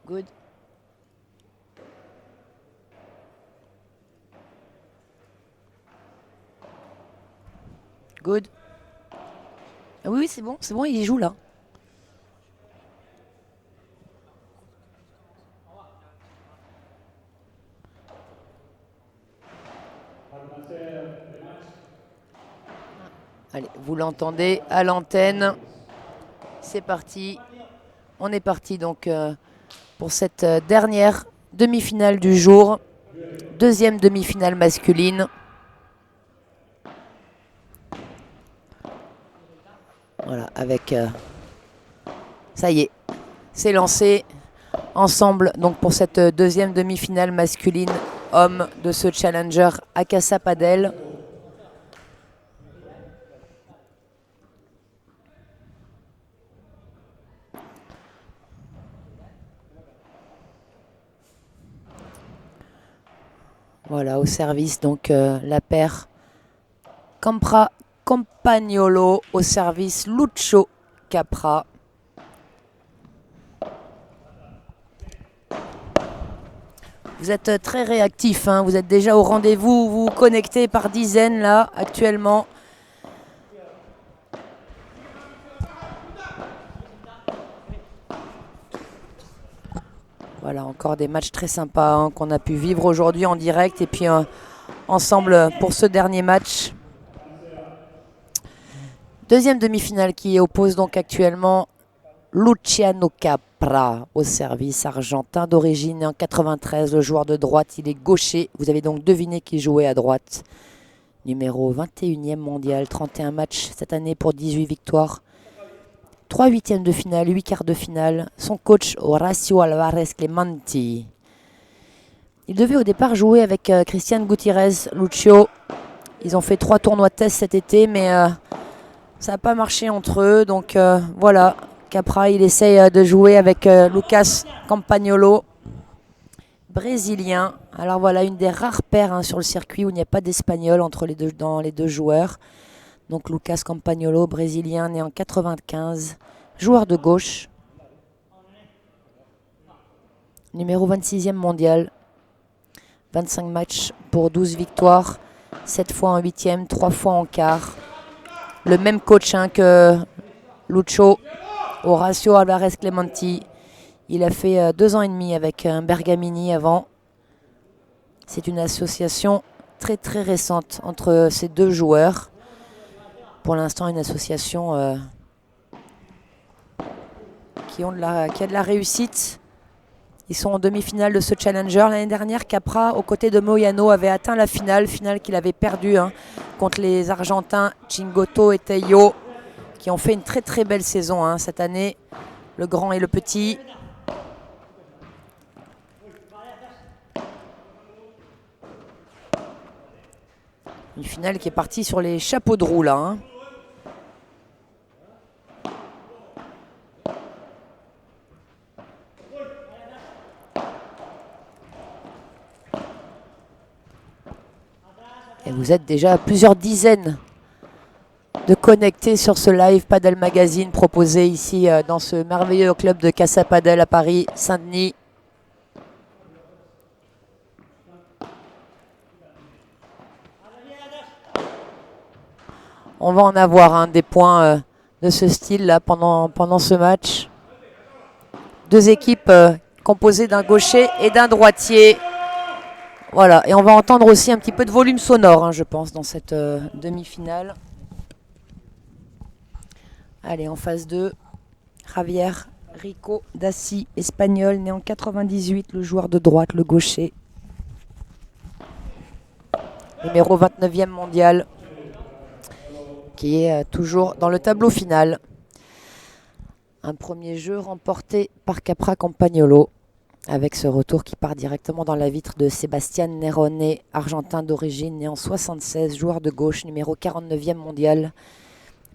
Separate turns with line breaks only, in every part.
Good. Good. Ah oui, oui, c'est bon, il joue là. Allez, vous l'entendez à l'antenne. C'est parti. On est parti donc pour cette dernière demi-finale du jour. Deuxième demi-finale masculine. Voilà, avec... ça y est, c'est lancé ensemble donc pour cette deuxième demi-finale masculine homme de ce challenger Akassa Padel. Voilà, au service donc la paire Campra Campagnolo, au service Lucio Capra. Vous êtes très réactif, hein, vous êtes déjà au rendez-vous, vous vous connectez par dizaines là actuellement. Voilà, encore des matchs très sympas hein, qu'on a pu vivre aujourd'hui en direct et puis ensemble pour ce dernier match. Deuxième demi-finale qui oppose donc actuellement Luciano Capra au service argentin d'origine en 93. Le joueur de droite, il est gaucher. Vous avez donc deviné qui jouait à droite. Numéro 21e mondial, 31 matchs cette année pour 18 victoires. 3 huitièmes de finale, 8 quarts de finale. Son coach Horacio Alvarez Clemente. Il devait au départ jouer avec Christian Gutiérrez, Lucio. Ils ont fait 3 tournois de test cet été, mais ça n'a pas marché entre eux. Donc voilà, Capra, il essaye de jouer avec Lucas Campagnolo, brésilien. Alors voilà, une des rares paires hein, sur le circuit où il n'y a pas d'espagnol dans les deux joueurs. Donc Lucas Campagnolo, brésilien, né en 95, joueur de gauche. Numéro 26e mondial. 25 matchs pour 12 victoires. 7 fois en 8e, 3 fois en quart. Le même coach hein, que Lucio, Horacio Alvarez Clementi. Il a fait 2 ans et demi avec Bergamini avant. C'est une association très très récente entre ces deux joueurs. Pour l'instant, une association qui a de la réussite. Ils sont en demi-finale de ce challenger. L'année dernière, Capra, aux côtés de Moyano, avait atteint la finale qu'il avait perdue hein, contre les Argentins Chingoto et Teio, qui ont fait une très très belle saison hein, cette année, le grand et le petit. Une finale qui est partie sur les chapeaux de roue là. Hein. Et vous êtes déjà à plusieurs dizaines de connectés sur ce live Padel Magazine proposé ici dans ce merveilleux club de Casa Padel à Paris, Saint-Denis. On va en avoir hein, des points de ce style là pendant ce match. Deux équipes composées d'un gaucher et d'un droitier. Voilà, et on va entendre aussi un petit peu de volume sonore, hein, je pense, dans cette demi-finale. Allez, en phase 2, Javier Rico Dassi, espagnol, né en 98, le joueur de droite, le gaucher. Numéro 29e mondial, qui est toujours dans le tableau final. Un premier jeu remporté par Capra Campagnolo, avec ce retour qui part directement dans la vitre de Sebastián Nerone, argentin d'origine, né en 76, joueur de gauche, numéro 49e mondial.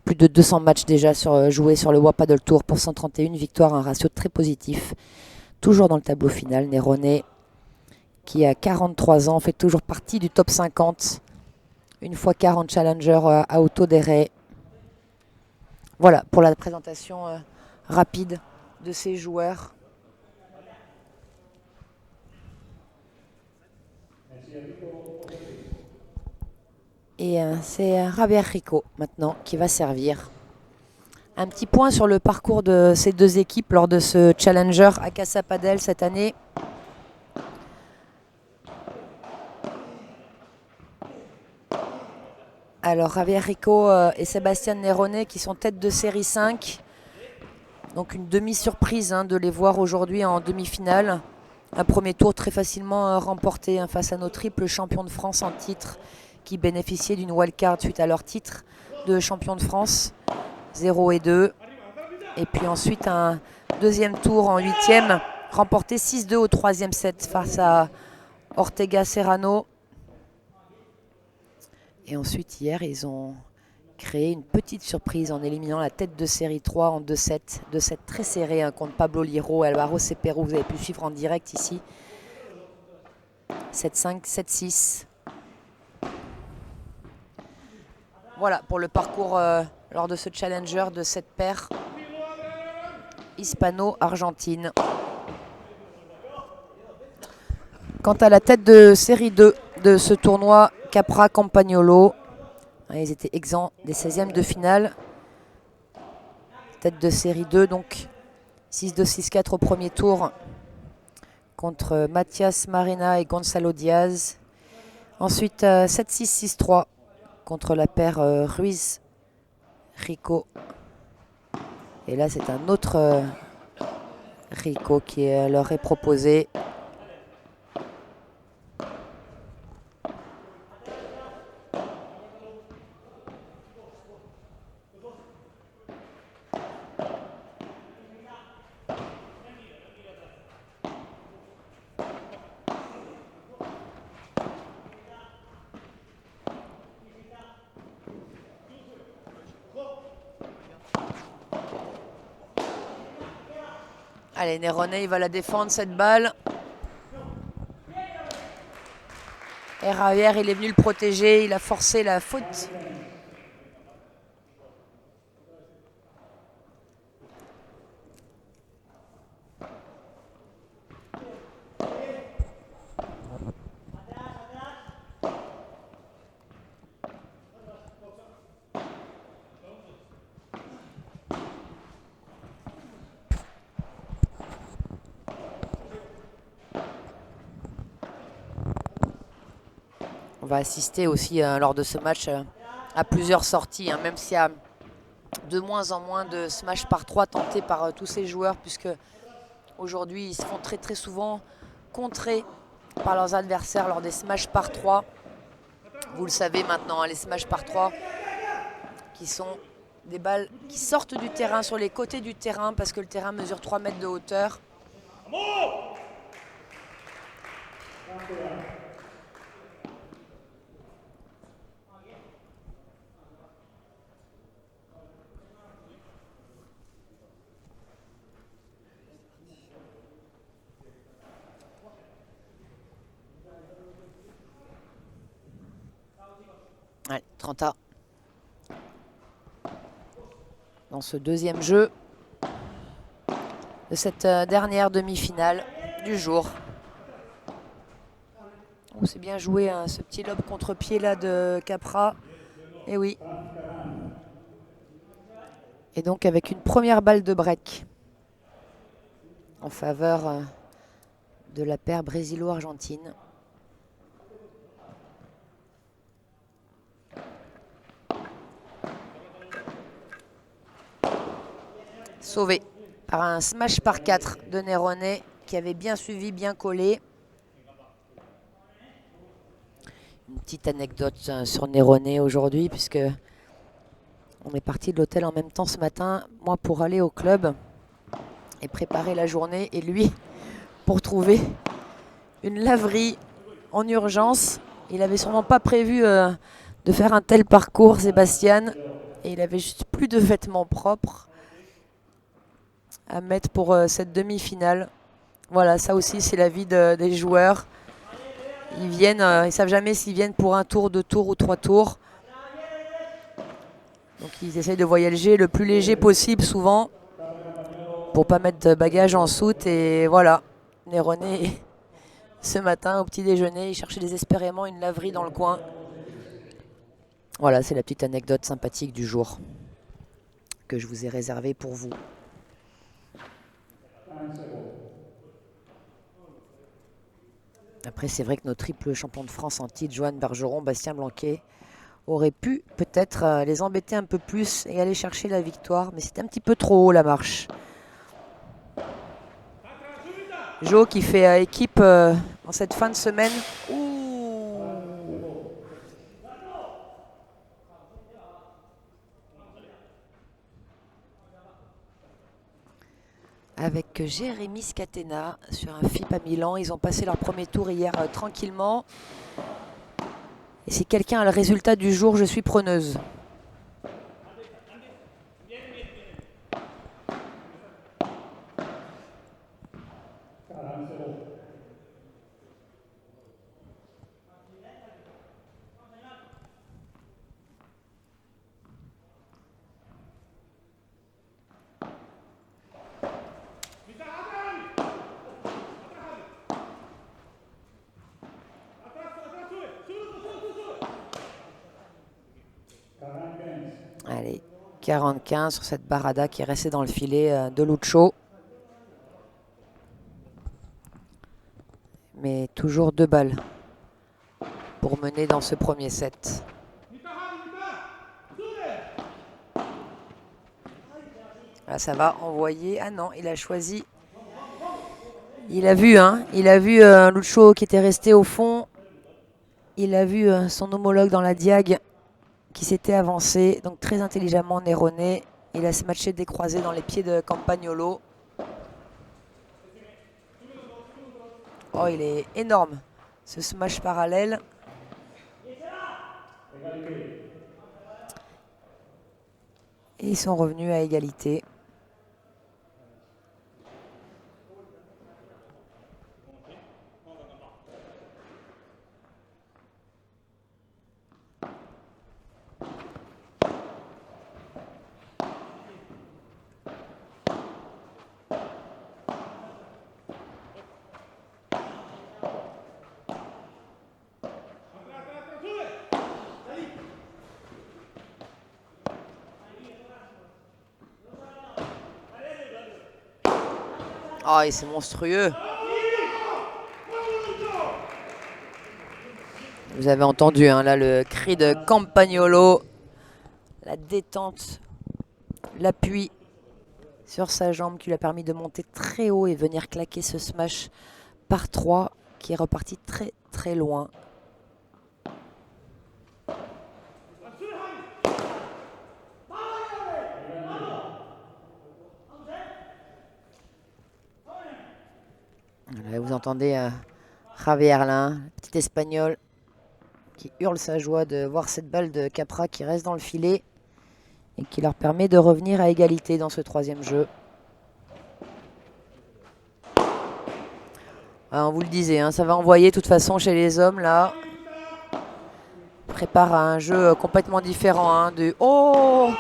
Plus de 200 matchs déjà joués sur le World Padel Tour pour 131 victoires, un ratio très positif. Toujours dans le tableau final, Nerone, qui a 43 ans, fait toujours partie du top 50. Une fois 40 challenger à Auto des. Voilà pour la présentation rapide de ces joueurs. Et c'est Javier Rico maintenant qui va servir. Un petit point sur le parcours de ces deux équipes lors de ce Challenger à Casa Padel cette année. Alors Javier Rico et Sébastien Nerone qui sont tête de série 5. Donc une demi-surprise de les voir aujourd'hui en demi-finale. Un premier tour très facilement remporté face à nos triples champions de France en titre qui bénéficiaient d'une wildcard suite à leur titre de champion de France, 0 et 2. Et puis ensuite un deuxième tour en 8e, remporté 6-2 au 3e set face à Ortega Serrano. Et ensuite hier ils ont créé une petite surprise en éliminant la tête de série 3 en 2-7. 2-7 très serré contre Pablo Liro, Alvaro Cepero, vous avez pu suivre en direct ici. 7-5, 7-6. Voilà pour le parcours lors de ce challenger de cette paire hispano-argentine. Quant à la tête de série 2 de ce tournoi, Capra Campagnolo, ils étaient exempts des 16e de finale. Tête de série 2, donc 6-2, 6-4 au premier tour contre Mathias Marina et Gonzalo Diaz. Ensuite 7-6, 6-3 contre la paire Ruiz-Rico. Et là c'est un autre Rico qui leur est proposé. Allez, Nerone, il va la défendre cette balle. Et Javier, il est venu le protéger, il a forcé la faute. On va assister aussi lors de ce match à plusieurs sorties, même s'il y a de moins en moins de smash par 3 tentés par tous ces joueurs, puisque aujourd'hui ils se font très très souvent contrer par leurs adversaires lors des smash par 3. Vous le savez maintenant, les smash par 3 qui sont des balles qui sortent du terrain, sur les côtés du terrain, parce que le terrain mesure 3 mètres de hauteur. Allez, 30A. Dans ce deuxième jeu de cette dernière demi-finale du jour. Oh, c'est bien joué ce petit lob contre-pied là de Capra. Et oui. Et donc avec une première balle de break en faveur de la paire brésilo-argentine. Sauvé par un smash par 4 de Nerone qui avait bien suivi, bien collé. Une petite anecdote sur Nerone aujourd'hui, puisque on est parti de l'hôtel en même temps ce matin, moi pour aller au club et préparer la journée, et lui pour trouver une laverie en urgence. Il n'avait sûrement pas prévu de faire un tel parcours, Sébastien, et il avait juste plus de vêtements propres à mettre pour cette demi-finale. Voilà, ça aussi c'est la vie des joueurs. Ils viennent, ils savent jamais s'ils viennent pour un tour, 2 tours ou 3 tours. Donc ils essayent de voyager le plus léger possible souvent pour pas mettre de bagages en soute. Et voilà, Nerone ce matin au petit déjeuner. Il cherchait désespérément une laverie dans le coin. Voilà, c'est la petite anecdote sympathique du jour que je vous ai réservée pour vous. Après, c'est vrai que nos triples champions de France en titre, Johan Bergeron, Bastien Blanquet, auraient pu peut-être les embêter un peu plus et aller chercher la victoire. Mais c'était un petit peu trop haut la marche. Jo qui fait équipe en cette fin de semaine. Ouh. Avec Jérémy Scatena sur un FIP à Milan. Ils ont passé leur premier tour hier tranquillement. Et si quelqu'un a le résultat du jour, je suis preneuse. Allez, 45 sur cette barada qui est restée dans le filet de Lucho. Mais toujours 2 balles pour mener dans ce premier set. Là, ça va envoyer. Ah non, il a choisi. Il a vu, hein. Il a vu Lucho qui était resté au fond. Il a vu son homologue dans la diag qui s'était avancé. Donc très intelligemment Nerone. Il a matché décroisé dans les pieds de Campagnolo. Oh, il est énorme, ce smash parallèle. Et ils sont revenus à égalité. Oh, et c'est monstrueux. Vous avez entendu hein, là le cri de Campagnolo. La détente, l'appui sur sa jambe qui lui a permis de monter très haut et venir claquer ce smash par 3 qui est reparti très très loin. Là, vous entendez Javier Erlin, petit espagnol, qui hurle sa joie de voir cette balle de Capra qui reste dans le filet et qui leur permet de revenir à égalité dans ce troisième jeu. Alors, on vous le disait, hein, ça va envoyer de toute façon chez les hommes là. Prépare un jeu complètement différent. Hein, Oh,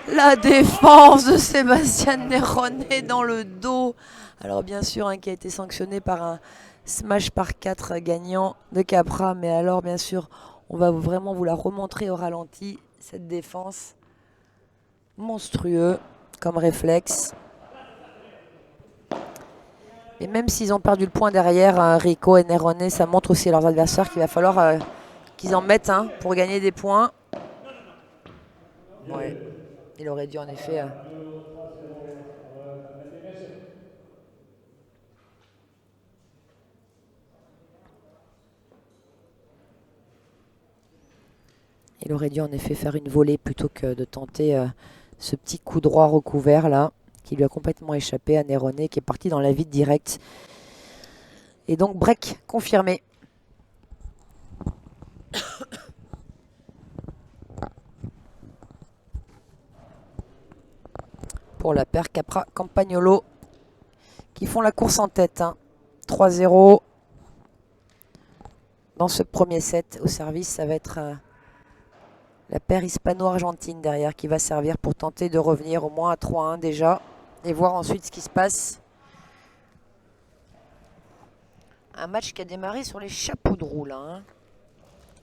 la défense de Sébastien Nerone dans le dos. Alors bien sûr, hein, qui a été sanctionné par un smash par 4 gagnant de Capra. Mais alors bien sûr, on va vraiment vous la remontrer au ralenti. Cette défense monstrueux comme réflexe. Et même s'ils ont perdu le point derrière, Rico et Nerone, ça montre aussi à leurs adversaires qu'il va falloir qu'ils en mettent pour gagner des points. Ouais, il aurait dû en effet... Il aurait dû en effet faire une volée plutôt que de tenter ce petit coup droit recouvert là, qui lui a complètement échappé à Nerone, qui est parti dans la vide directe. Et donc break confirmé. Pour la paire Capra-Campagnolo, qui font la course en tête. Hein. 3-0 dans ce premier set. Au service, ça va être... la paire hispano-argentine derrière qui va servir pour tenter de revenir au moins à 3-1 déjà et voir ensuite ce qui se passe. Un match qui a démarré sur les chapeaux de roue là, hein.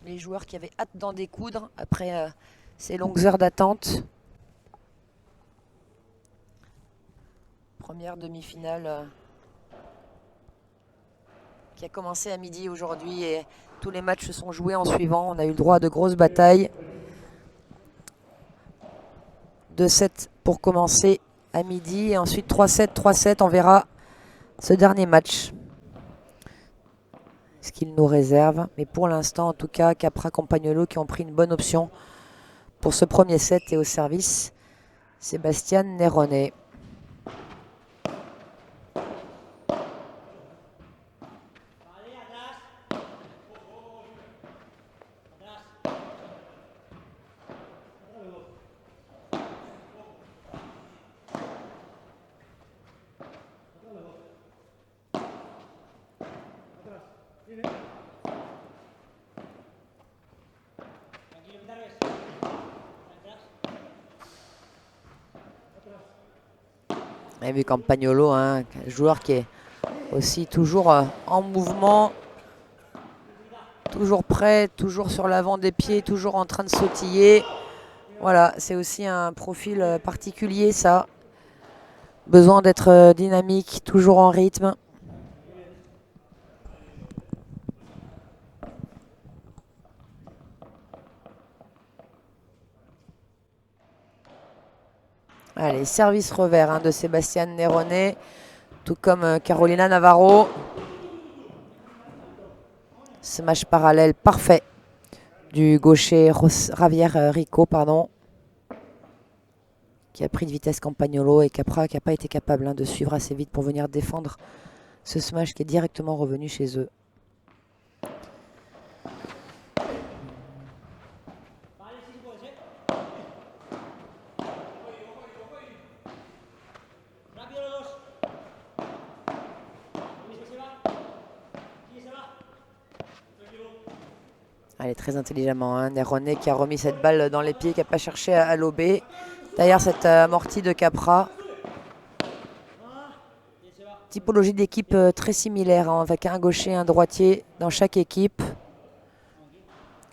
Les joueurs qui avaient hâte d'en découdre après ces longues heures d'attente. Première demi-finale qui a commencé à midi aujourd'hui et tous les matchs se sont joués en suivant. On a eu le droit à de grosses batailles. 2-7 pour commencer à midi et ensuite 3-7, 3-7. On verra ce dernier match. Ce qu'il nous réserve. Mais pour l'instant, en tout cas, Capra Campagnolo qui ont pris une bonne option pour ce premier set et au service, Sébastien Néronnet. Vous avez vu Campagnolo, hein, un joueur qui est aussi toujours en mouvement, toujours prêt, toujours sur l'avant des pieds, toujours en train de sautiller. Voilà, c'est aussi un profil particulier ça. Besoin d'être dynamique, toujours en rythme. Allez, service revers de Sébastien Néronnet, tout comme Carolina Navarro. Smash parallèle parfait du gaucher Javier Rico, qui a pris de vitesse Campagnolo et Capra qui n'a pas été capable de suivre assez vite pour venir défendre ce smash qui est directement revenu chez eux. Allez, très intelligemment, Néronnet qui a remis cette balle dans les pieds, qui n'a pas cherché à lober. D'ailleurs, cette amortie de Capra. Typologie d'équipe très similaire, avec un gaucher et un droitier dans chaque équipe.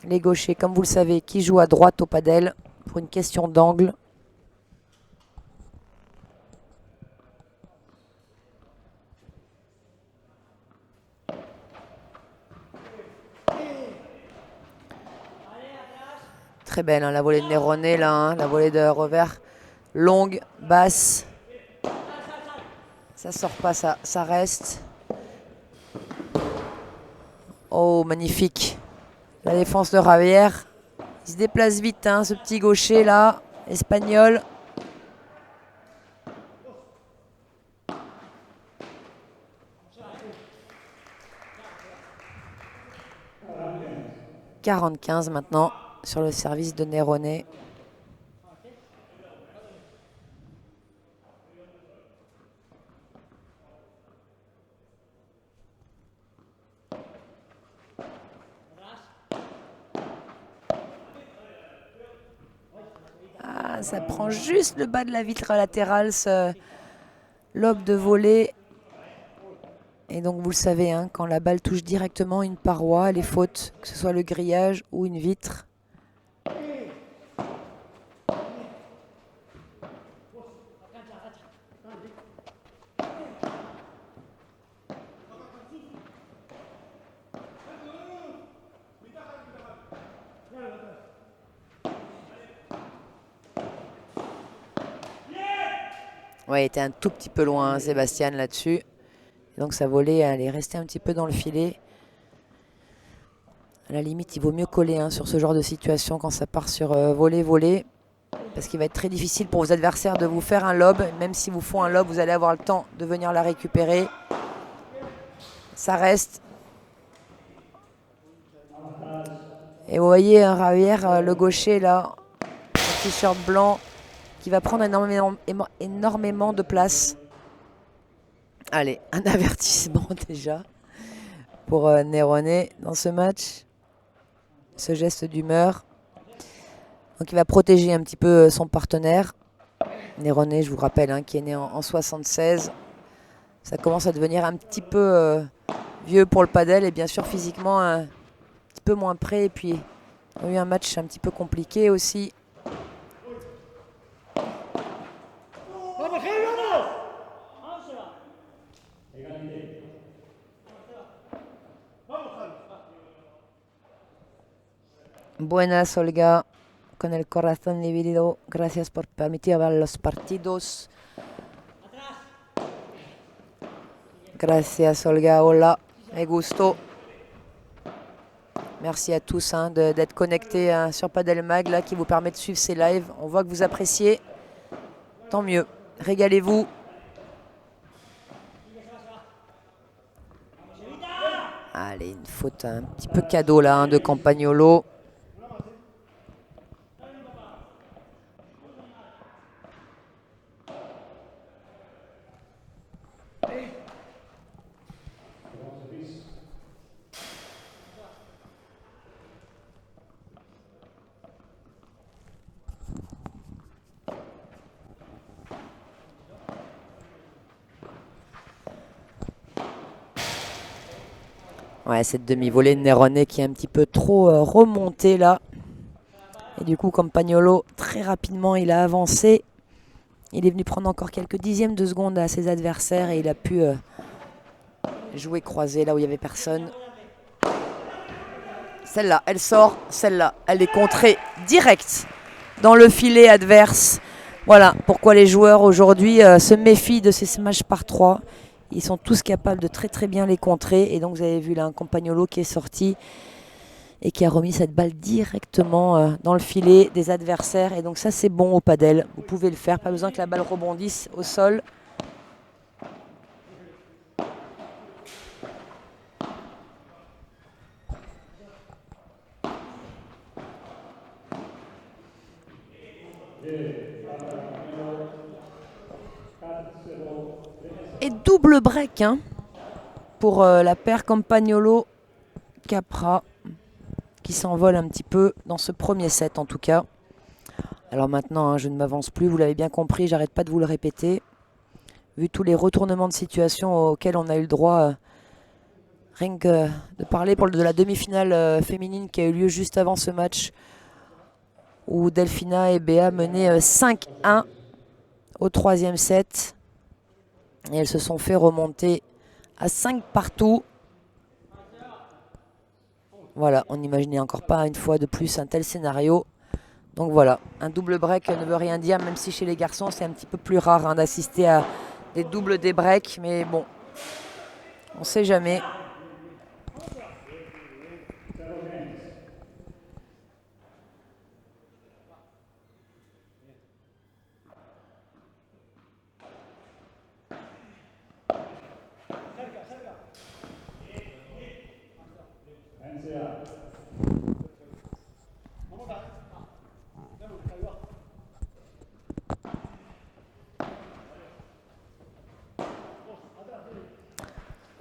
Les gauchers, comme vous le savez, qui jouent à droite au padel pour une question d'angle. Très belle la volée de Néronnet là, la volée de revers longue, basse. Ça sort pas, ça reste. Oh, magnifique. La défense de Javier. Il se déplace vite, ce petit gaucher là, espagnol. « 40-15 maintenant sur le service de Néronnet. Ah, ça prend juste le bas de la vitre latérale, ce lobe de volée. Et donc vous le savez, quand la balle touche directement une paroi, elle est faute, que ce soit le grillage ou une vitre. Ouais, il était un tout petit peu loin, Sébastien, là-dessus. Donc sa volée, elle est restée un petit peu dans le filet. À la limite, il vaut mieux coller sur ce genre de situation quand ça part sur volée. Parce qu'il va être très difficile pour vos adversaires de vous faire un lob. Même si vous font un lob, vous allez avoir le temps de venir la récupérer. Ça reste. Et vous voyez, Javier, le gaucher, là, le t-shirt blanc, qui va prendre énormément de place. Allez, un avertissement déjà pour Néronnet dans ce match. Ce geste d'humeur. Donc il va protéger un petit peu son partenaire. Néronnet, je vous rappelle, qui est né en 76. Ça commence à devenir un petit peu vieux pour le padel et bien sûr physiquement un petit peu moins prêt. Et puis on a eu un match un petit peu compliqué aussi. Buenas, Olga. Con el corazón dividido. Gracias por permitir ver los partidos. Gracias, Olga. Hola. Me gusto. Merci à tous d'être connectés sur Padel Mag là, qui vous permet de suivre ces lives. On voit que vous appréciez. Tant mieux. Régalez-vous. Allez, une faute un petit peu cadeau là de Campagnolo. Ouais, cette demi-volée de Nerone qui est un petit peu trop remontée là. Et du coup, Campagnolo, très rapidement, il a avancé. Il est venu prendre encore quelques dixièmes de seconde à ses adversaires et il a pu jouer croisé là où il n'y avait personne. Celle-là, elle sort. Celle-là, elle est contrée direct dans le filet adverse. Voilà pourquoi les joueurs aujourd'hui se méfient de ces smash par 3. Ils sont tous capables de très très bien les contrer. Et donc vous avez vu là un Campagnolo qui est sorti et qui a remis cette balle directement dans le filet des adversaires. Et donc ça c'est bon au padel. Vous pouvez le faire, pas besoin que la balle rebondisse au sol. Et double break pour la paire Campagnolo-Capra qui s'envole un petit peu dans ce premier set en tout cas. Alors maintenant, je ne m'avance plus, vous l'avez bien compris, j'arrête pas de vous le répéter. Vu tous les retournements de situation auxquels on a eu le droit, rien que de parler de la demi-finale féminine qui a eu lieu juste avant ce match, où Delphina et Béa menaient 5-1 au troisième set. Et elles se sont fait remonter à 5 partout. Voilà, on n'imaginait encore pas une fois de plus un tel scénario. Donc voilà, un double break ne veut rien dire, même si chez les garçons c'est un petit peu plus rare d'assister à des doubles des breaks. Mais bon, on ne sait jamais.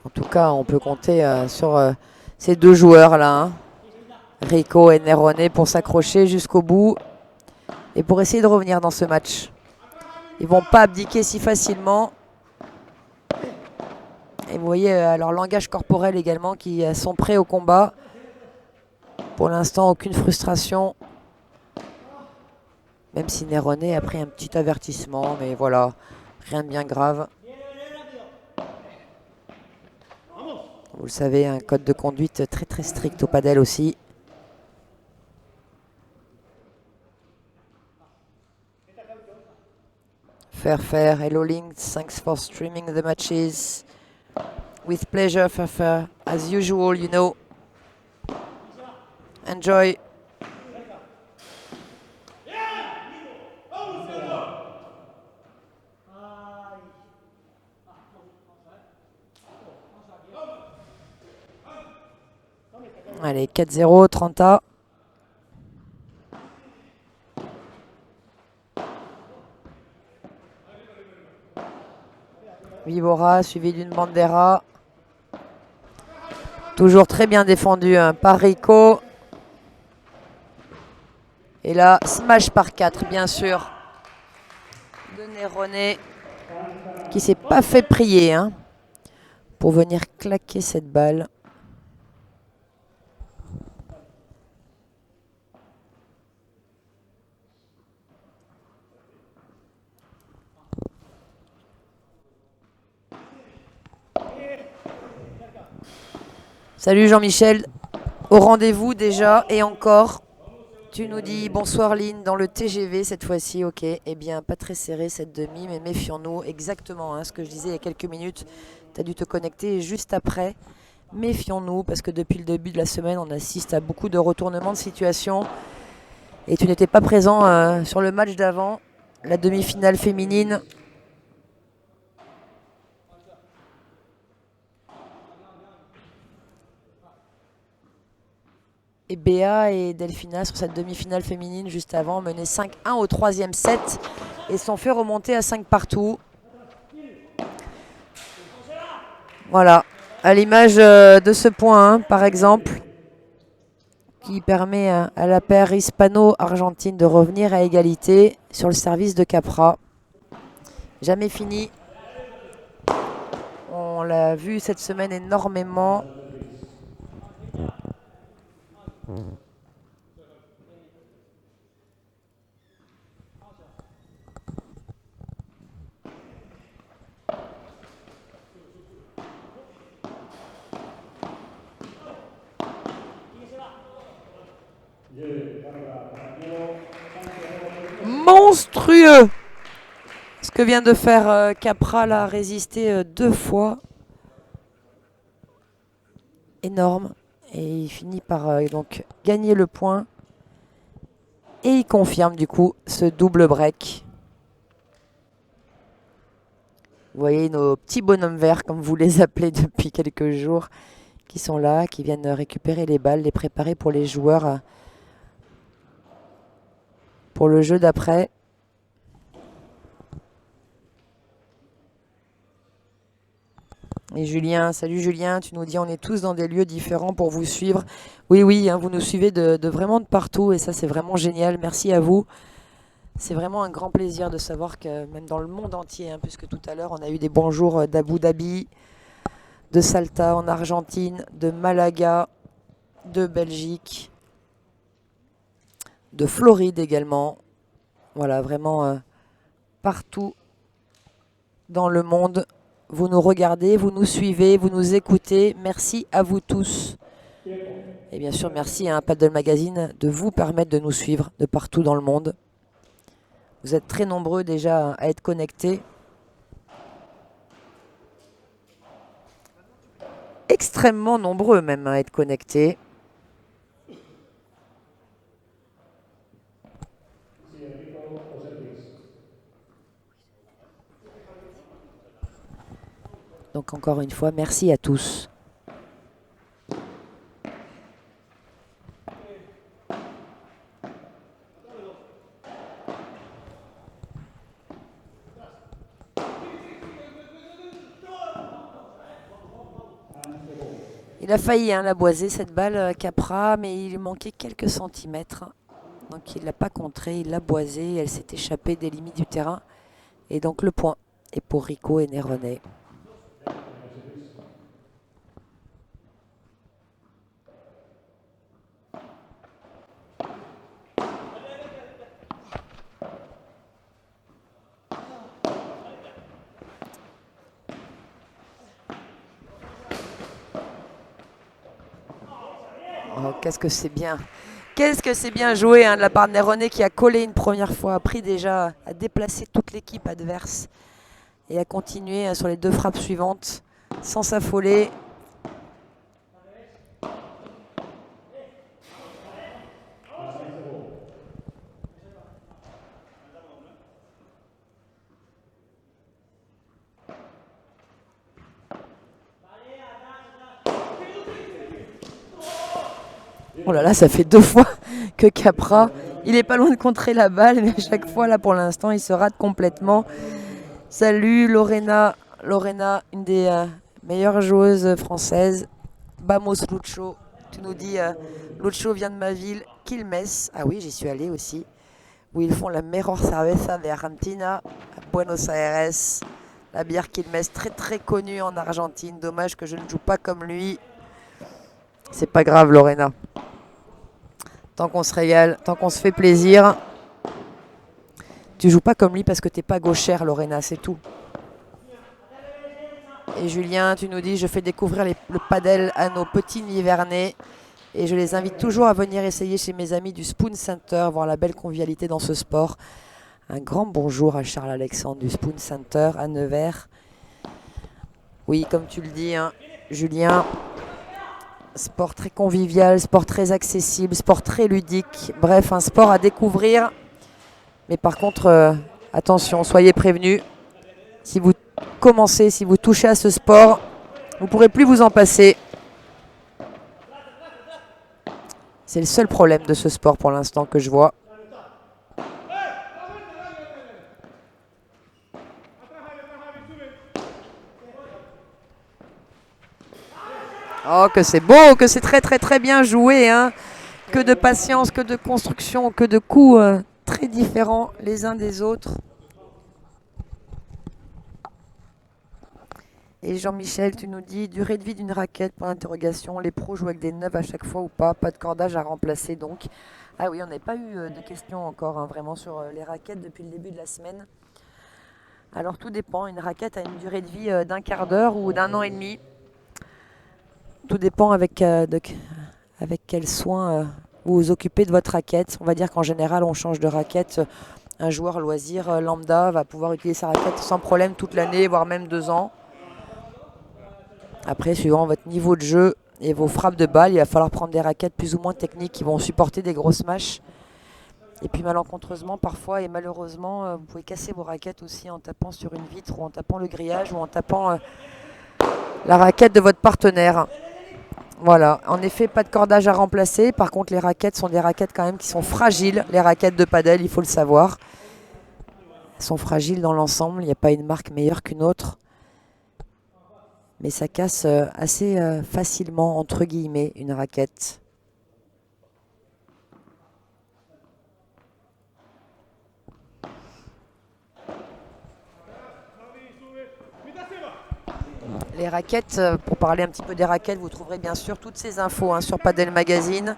En tout cas, on peut compter sur ces deux joueurs-là, Rico et Nerone, pour s'accrocher jusqu'au bout et pour essayer de revenir dans ce match. Ils ne vont pas abdiquer si facilement. Et vous voyez leur langage corporel également qui sont prêts au combat. Pour l'instant, aucune frustration. Même si Nerone a pris un petit avertissement, mais voilà, rien de bien grave. Vous le savez, un code de conduite très très strict au padel aussi. Fair. Hello Link, thanks for streaming the matches. With pleasure, Fair. As usual, you know. Enjoy. Allez, 4-0, 30A. Vibora suivi d'une Bandera. Toujours très bien défendu par Rico. Et là, smash par 4, bien sûr. De Nerone, qui s'est pas fait prier pour venir claquer cette balle. Salut Jean-Michel, au rendez-vous déjà et encore. Tu nous dis bonsoir Lynn dans le TGV cette fois-ci, ok. Eh bien, pas très serré cette demi, mais méfions-nous. Exactement ce que je disais il y a quelques minutes. Tu as dû te connecter juste après. Méfions-nous parce que depuis le début de la semaine, on assiste à beaucoup de retournements de situation. Et tu n'étais pas présent sur le match d'avant, la demi-finale féminine. Et Béa et Delphina sur cette demi-finale féminine juste avant menaient 5-1 au troisième set et se sont fait remonter à 5 partout. Voilà, à l'image de ce point par exemple, qui permet à la paire hispano-argentine de revenir à égalité sur le service de Capra. Jamais fini. On l'a vu cette semaine énormément. Monstrueux ce que vient de faire Capra, là, résister 2 fois. Énorme. Et il finit par donc gagner le point. Et il confirme du coup ce double break. Vous voyez nos petits bonhommes verts, comme vous les appelez depuis quelques jours, qui sont là, qui viennent récupérer les balles, les préparer pour les joueurs pour le jeu d'après. Et Julien, salut Julien, tu nous dis on est tous dans des lieux différents pour vous suivre. Oui, oui, vous nous suivez de vraiment de partout et ça c'est vraiment génial. Merci à vous. C'est vraiment un grand plaisir de savoir que même dans le monde entier, puisque tout à l'heure on a eu des bonjours d'Abu Dhabi, de Salta en Argentine, de Malaga, de Belgique, de Floride également. Voilà, vraiment partout dans le monde. Vous nous regardez, vous nous suivez, vous nous écoutez. Merci à vous tous. Et bien sûr, merci à Paddle Magazine de vous permettre de nous suivre de partout dans le monde. Vous êtes très nombreux déjà à être connectés. Extrêmement nombreux même à être connectés. Donc encore une fois, merci à tous. Il a failli la boiser cette balle Capra, mais il manquait quelques centimètres. Donc il ne l'a pas contrée, il l'a boisée, elle s'est échappée des limites du terrain. Et donc le point est pour Rico et Néronais. Oh, qu'est-ce que c'est bien! Qu'est-ce que c'est bien joué de la part de Néronais qui a collé une première fois, a pris déjà, a déplacé toute l'équipe adverse et a continué sur les 2 frappes suivantes sans s'affoler. Oh là là, ça fait 2 fois que Capra, il est pas loin de contrer la balle, mais à chaque fois, là, pour l'instant, il se rate complètement. Salut Lorena, une des meilleures joueuses françaises. Vamos Lucho, tu nous dis, Lucho vient de ma ville, Quilmes. Ah oui, j'y suis allée aussi, où ils font la mejor cerveza de Argentina, à Buenos Aires. La bière Quilmes, très très connue en Argentine. Dommage que je ne joue pas comme lui. C'est pas grave, Lorena. Tant qu'on se régale, tant qu'on se fait plaisir. Tu joues pas comme lui parce que t'es pas gauchère, Lorena, c'est tout. Et Julien, tu nous dis, je fais découvrir le padel à nos petits Nivernais. Et je les invite toujours à venir essayer chez mes amis du Spoon Center, voir la belle convivialité dans ce sport. Un grand bonjour à Charles Alexandre du Spoon Center à Nevers. Oui, comme tu le dis, hein, Julien, sport très convivial, sport très accessible, sport très ludique. Bref, un sport à découvrir. Mais par contre, attention, soyez prévenus. Si vous commencez, si vous touchez à ce sport, vous ne pourrez plus vous en passer. C'est le seul problème de ce sport pour l'instant que je vois. Oh, que c'est beau, que c'est très très très bien joué, hein. Que de patience, que de construction, que de coups très différents les uns des autres. Et Jean-Michel, tu nous dis, durée de vie d'une raquette, pour l'interrogation, les pros jouent avec des neuves à chaque fois ou pas de cordage à remplacer donc. Ah oui, on n'a pas eu de questions encore, hein, vraiment sur les raquettes depuis le début de la semaine. Alors tout dépend, une raquette a une durée de vie d'un quart d'heure ou d'un an et demi. Tout dépend avec quel soin vous vous occupez de votre raquette. On va dire qu'en général, on change de raquette. Un joueur loisir lambda va pouvoir utiliser sa raquette sans problème toute l'année, voire même 2 ans. Après, suivant votre niveau de jeu et vos frappes de balle, il va falloir prendre des raquettes plus ou moins techniques qui vont supporter des grosses mâches. Et puis malencontreusement, parfois et malheureusement, vous pouvez casser vos raquettes aussi en tapant sur une vitre ou en tapant le grillage ou en tapant la raquette de votre partenaire. Voilà, en effet, pas de cordage à remplacer. Par contre, les raquettes sont des raquettes quand même qui sont fragiles. Les raquettes de padel, il faut le savoir. Elles sont fragiles dans l'ensemble. Il n'y a pas une marque meilleure qu'une autre. Mais ça casse assez facilement, entre guillemets, une raquette. Les raquettes, pour parler un petit peu des raquettes, vous trouverez bien sûr toutes ces infos sur Padel Magazine.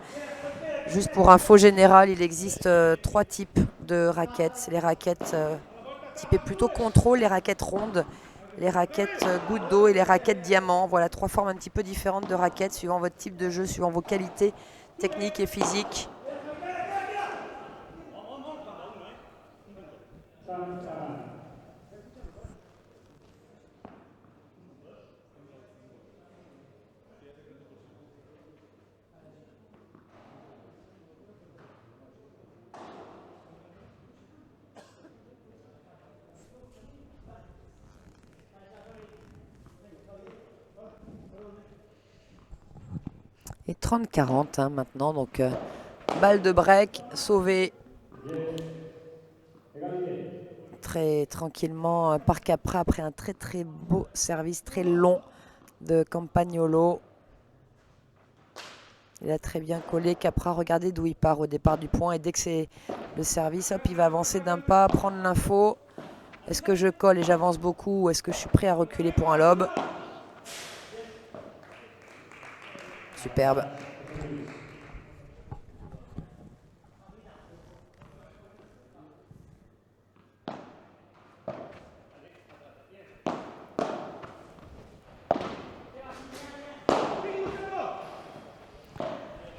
Juste pour info générale, il existe 3 types de raquettes. C'est les raquettes typées plutôt contrôle, les raquettes rondes, les raquettes gouttes d'eau et les raquettes diamant. Voilà 3 formes un petit peu différentes de raquettes suivant votre type de jeu, suivant vos qualités techniques et physiques. Et 30-40 maintenant, donc balle de break, sauvée très tranquillement par Capra après un très très beau service, très long de Campagnolo. Il a très bien collé. Capra, regardez d'où il part au départ du point. Et dès que c'est le service, hop, il va avancer d'un pas, prendre l'info. Est-ce que je colle et j'avance beaucoup ou est-ce que je suis prêt à reculer pour un lob? Superbe.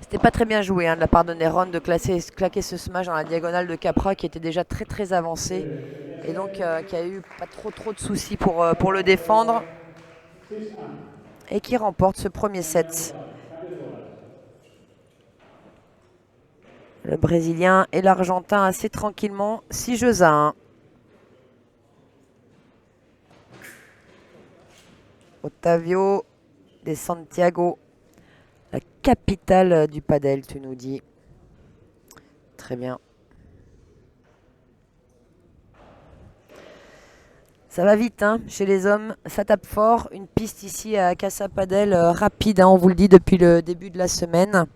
C'était pas très bien joué de la part de Néron de claquer ce smash dans la diagonale de Capra qui était déjà très très avancé et donc qui a eu pas trop de soucis pour le défendre et qui remporte ce premier set. Le Brésilien et l'Argentin assez tranquillement, 6 jeux à 1. Otavio de Santiago, la capitale du padel, tu nous dis. Très bien. Ça va vite chez les hommes, ça tape fort. Une piste ici à Casa Padel rapide, on vous le dit depuis le début de la semaine,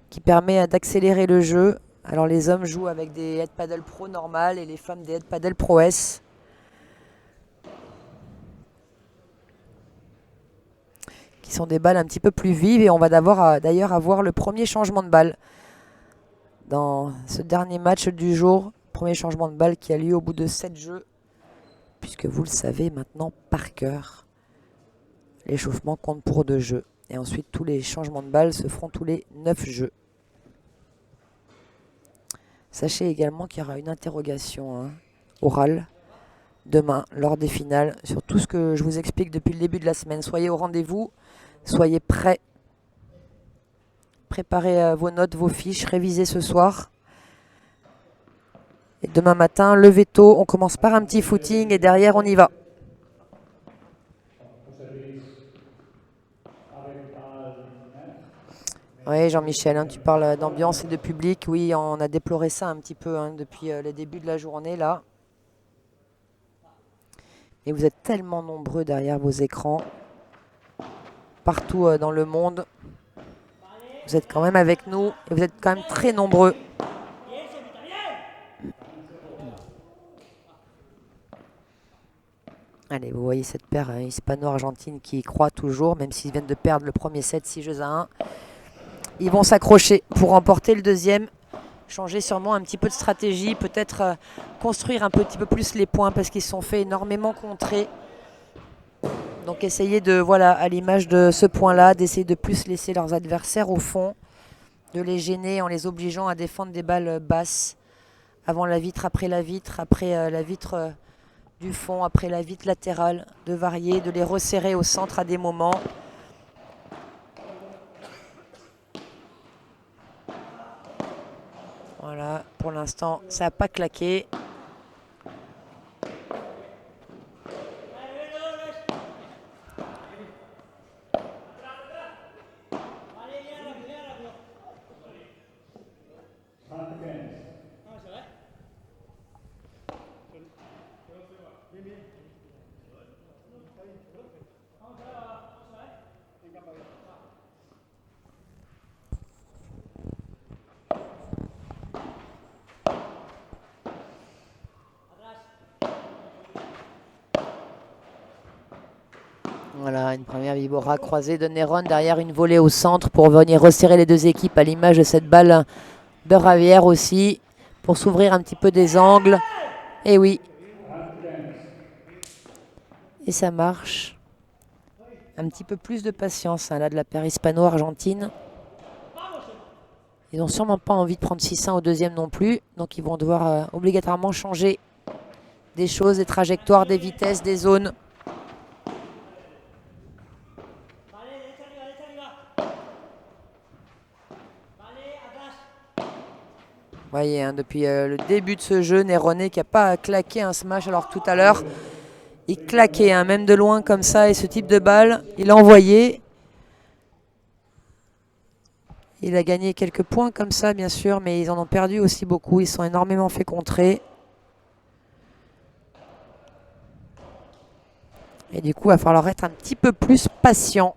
qui permet d'accélérer le jeu. Alors les hommes jouent avec des Head Padel Pro normales et les femmes des Head Padel Pro S. qui sont des balles un petit peu plus vives. Et on va d'ailleurs avoir le premier changement de balle dans ce dernier match du jour. Premier changement de balle qui a lieu au bout de 7 jeux. Puisque vous le savez maintenant par cœur, l'échauffement compte pour 2 jeux. Et ensuite, tous les changements de balle se feront tous les 9 jeux. Sachez également qu'il y aura une interrogation orale demain lors des finales sur tout ce que je vous explique depuis le début de la semaine. Soyez au rendez-vous, soyez prêts. Préparez vos notes, vos fiches, révisez ce soir. Et demain matin, levez tôt, on commence par un petit footing et derrière on y va. Oui, Jean-Michel, tu parles d'ambiance et de public. Oui, on a déploré ça un petit peu depuis les débuts de la journée là. Et vous êtes tellement nombreux derrière vos écrans, partout dans le monde. Vous êtes quand même avec nous et vous êtes quand même très nombreux. Allez, vous voyez cette paire hispano-argentine qui croit toujours, même s'ils viennent de perdre le premier set 6-1. Ils vont s'accrocher pour remporter le deuxième. Changer sûrement un petit peu de stratégie, peut-être construire un petit peu plus les points parce qu'ils se sont fait énormément contrer. Donc essayer de, voilà, à l'image de ce point-là, d'essayer de plus laisser leurs adversaires au fond, de les gêner en les obligeant à défendre des balles basses, avant la vitre, après la vitre du fond, après la vitre latérale, de varier, de les resserrer au centre à des moments. Voilà, pour l'instant, ça n'a pas claqué. Voilà, une première vibora croisée de Néron, derrière une volée au centre pour venir resserrer les deux équipes à l'image de cette balle de Ravière aussi, pour s'ouvrir un petit peu des angles. Et oui. Et ça marche. Un petit peu plus de patience là de la paire hispano-argentine. Ils n'ont sûrement pas envie de prendre 6-1 au deuxième non plus, donc ils vont devoir obligatoirement changer des choses, des trajectoires, des vitesses, des zones. Vous voyez, depuis le début de ce jeu, Néroné qui n'a pas claqué un smash, alors que tout à l'heure, il claquait, même de loin comme ça, et ce type de balle, il a envoyé. Il a gagné quelques points comme ça, bien sûr, mais ils en ont perdu aussi beaucoup. Ils sont énormément fait contrer. Et du coup, il va falloir être un petit peu plus patient.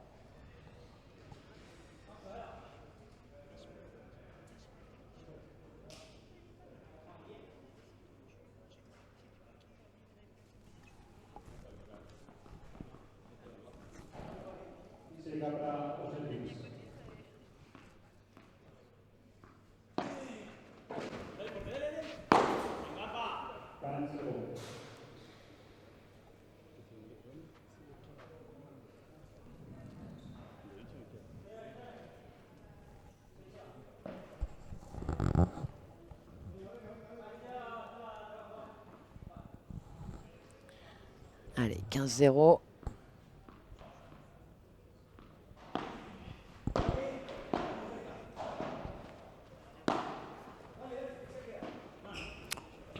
Allez, 15-0.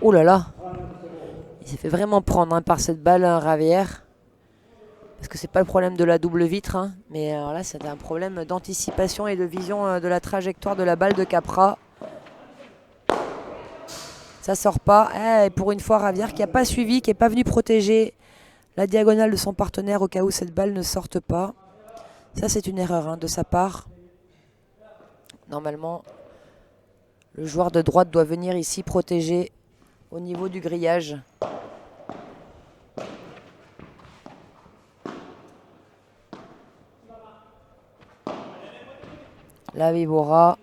Oh là là, il s'est fait vraiment prendre par cette balle, Ravière. Parce que c'est pas le problème de la double vitre, mais alors là c'était un problème d'anticipation et de vision de la trajectoire de la balle de Capra. Ça sort pas. Et pour une fois, Ravière qui n'a pas suivi, qui n'est pas venu protéger la diagonale de son partenaire au cas où cette balle ne sorte pas. Ça c'est une erreur de sa part. Normalement, le joueur de droite doit venir ici protéger au niveau du grillage. La Vibora.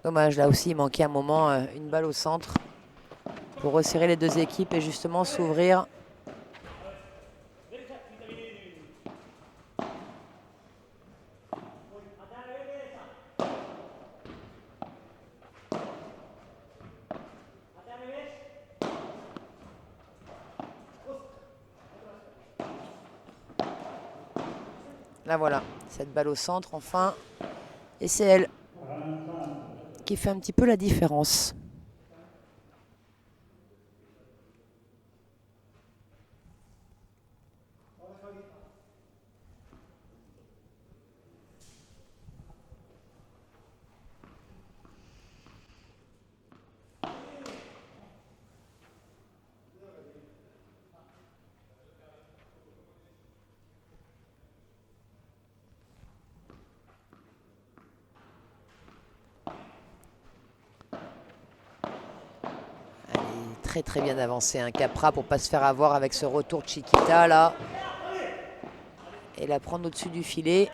Dommage, là aussi, il manquait un moment une balle au centre pour resserrer les deux équipes et justement s'ouvrir. Là voilà, cette balle au centre enfin. Et c'est elle qui fait un petit peu la différence. Très très bien avancé, un Capra pour pas se faire avoir avec ce retour de Chiquita là. Et la prendre au-dessus du filet.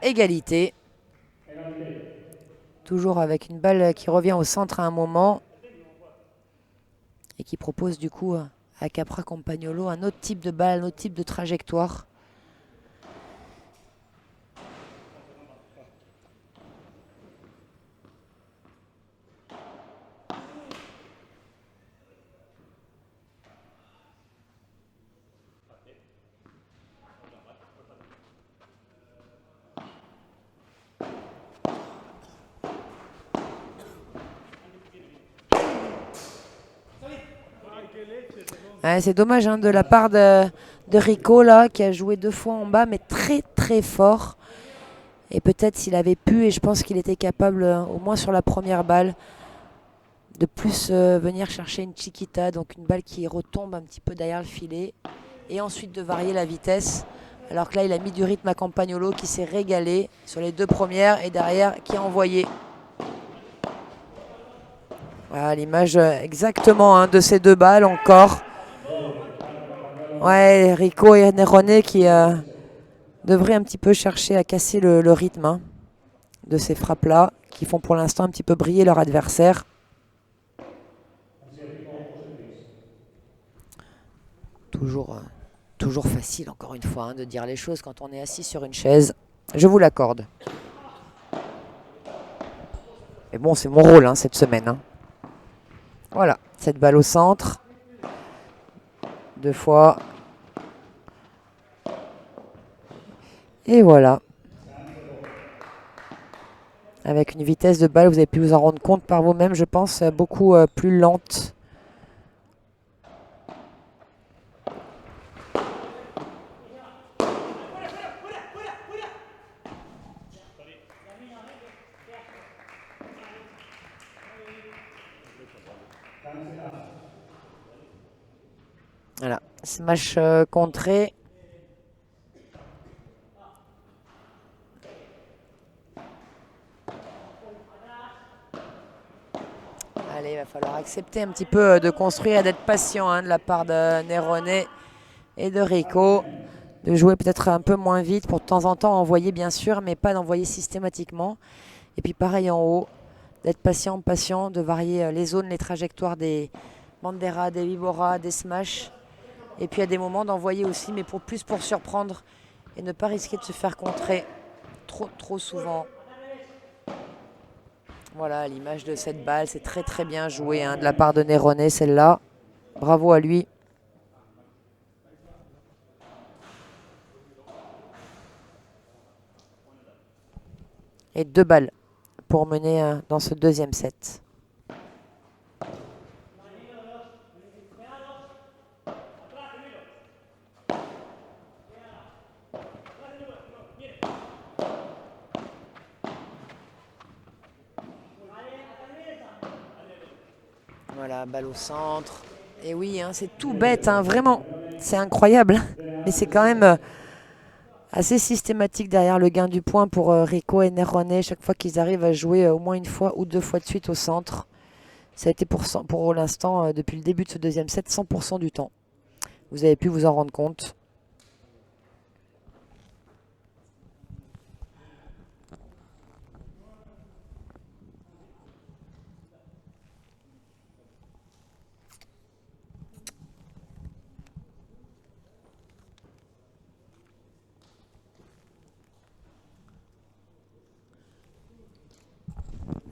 Égalité. Toujours avec une balle qui revient au centre à un moment. Et qui propose du coup à Capra Campagnolo un autre type de balle, un autre type de trajectoire. Ouais, c'est dommage hein, de la part de Rico là, qui a joué 2 fois en bas, mais très très fort. Et peut-être s'il avait pu, et je pense qu'il était capable, au moins sur la première balle, de plus venir chercher une Chiquita, donc une balle qui retombe un petit peu derrière le filet, et ensuite de varier la vitesse. Alors que là, il a mis du rythme à Campagnolo qui s'est régalé sur les 2 premières et derrière qui a envoyé. Voilà l'image exactement hein, de ces 2 balles encore. Ouais, Rico et Nerone qui devraient un petit peu chercher à casser le rythme hein, de ces frappes-là, qui font pour l'instant un petit peu briller leur adversaire. Toujours facile, encore une fois, hein, de dire les choses quand on est assis sur une chaise. Je vous l'accorde. Mais bon, c'est mon rôle hein, cette semaine. Hein. Voilà, cette balle au centre. 2 fois. Et voilà. Avec une vitesse de balle, vous avez pu vous en rendre compte par vous-même, je pense, beaucoup plus lente. Voilà, smash contré. Allez, il va falloir accepter un petit peu de construire et d'être patient hein, de la part de Nerone et de Rico. De jouer peut-être un peu moins vite pour de temps en temps envoyer bien sûr, mais pas d'envoyer systématiquement. Et puis pareil en haut, d'être patient, de varier les zones, les trajectoires des Bandera, des Vibora, des Smash. Et puis à des moments d'envoyer aussi, mais plus pour surprendre et ne pas risquer de se faire contrer trop souvent. Voilà l'image de cette balle, c'est très très bien joué hein, de la part de Nerone celle-là. Bravo à lui. Et 2 balles pour mener dans ce deuxième set. Voilà, balle au centre. Et oui, hein, c'est tout bête, hein, vraiment. C'est incroyable. Mais c'est quand même assez systématique derrière le gain du point pour Rico et Nerone. Chaque fois qu'ils arrivent à jouer au moins une fois ou deux fois de suite au centre. Ça a été pour l'instant, depuis le début de ce deuxième set, 100% du temps. Vous avez pu vous en rendre compte.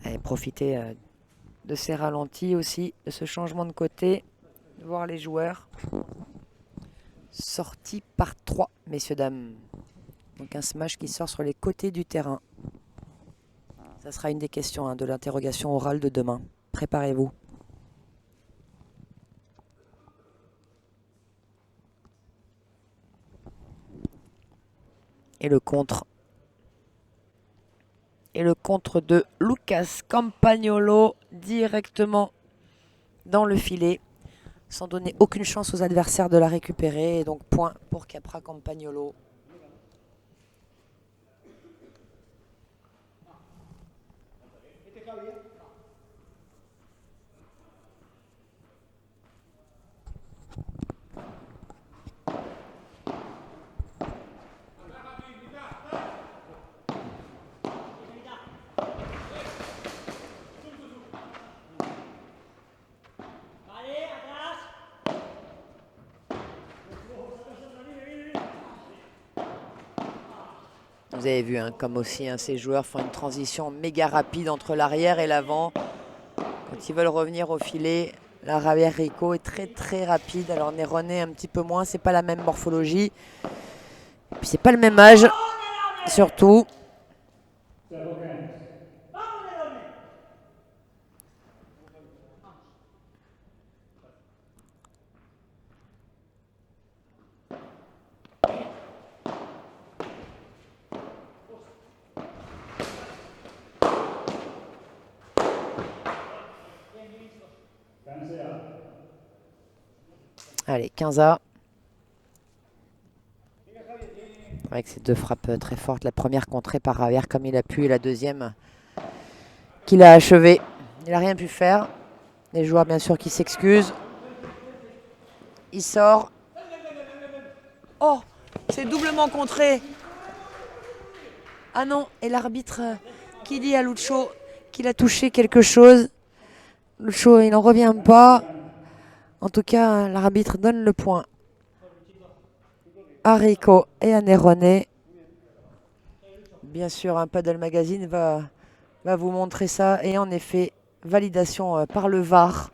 Allez, profitez de ces ralentis aussi, de ce changement de côté, de voir les joueurs. Sorti par 3, messieurs, dames. Donc un smash qui sort sur les côtés du terrain. Ça sera une des questions de l'interrogation orale de demain. Préparez-vous. Et le contre. Et le contre de Lucas Campagnolo directement dans le filet, sans donner aucune chance aux adversaires de la récupérer. Et donc point pour Capra Campagnolo. Vous avez vu, comme aussi ces joueurs font une transition méga rapide entre l'arrière et l'avant. Quand ils veulent revenir au filet, l'arrière Rico est très très rapide. Alors Nerone un petit peu moins, c'est pas la même morphologie. Puis c'est pas le même âge, surtout. Allez, 15A. Avec ces deux frappes très fortes. La première contrée par Javier comme il a pu et la deuxième qu'il a achevée. Il n'a rien pu faire. Les joueurs bien sûr qui s'excusent. Il sort. Oh, c'est doublement contré. Ah non, et l'arbitre qui dit à Lucho qu'il a touché quelque chose. Lucho, il n'en revient pas. En tout cas, l'arbitre donne le point à Rico et à Nerone. Bien sûr, un Paddle Magazine va vous montrer ça. Et en effet, validation par le VAR.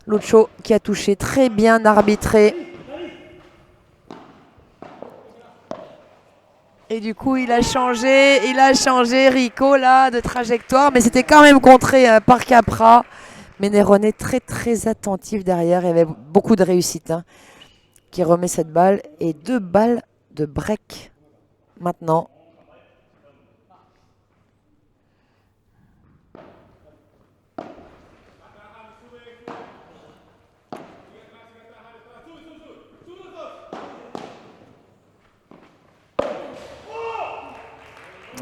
Lucho qui a touché, très bien arbitré. Et du coup, il a changé Rico là de trajectoire. Mais c'était quand même contré par Capra. Mais Nerone très très attentif derrière. Il y avait beaucoup de réussite qui remet cette balle. Et 2 balles de break maintenant.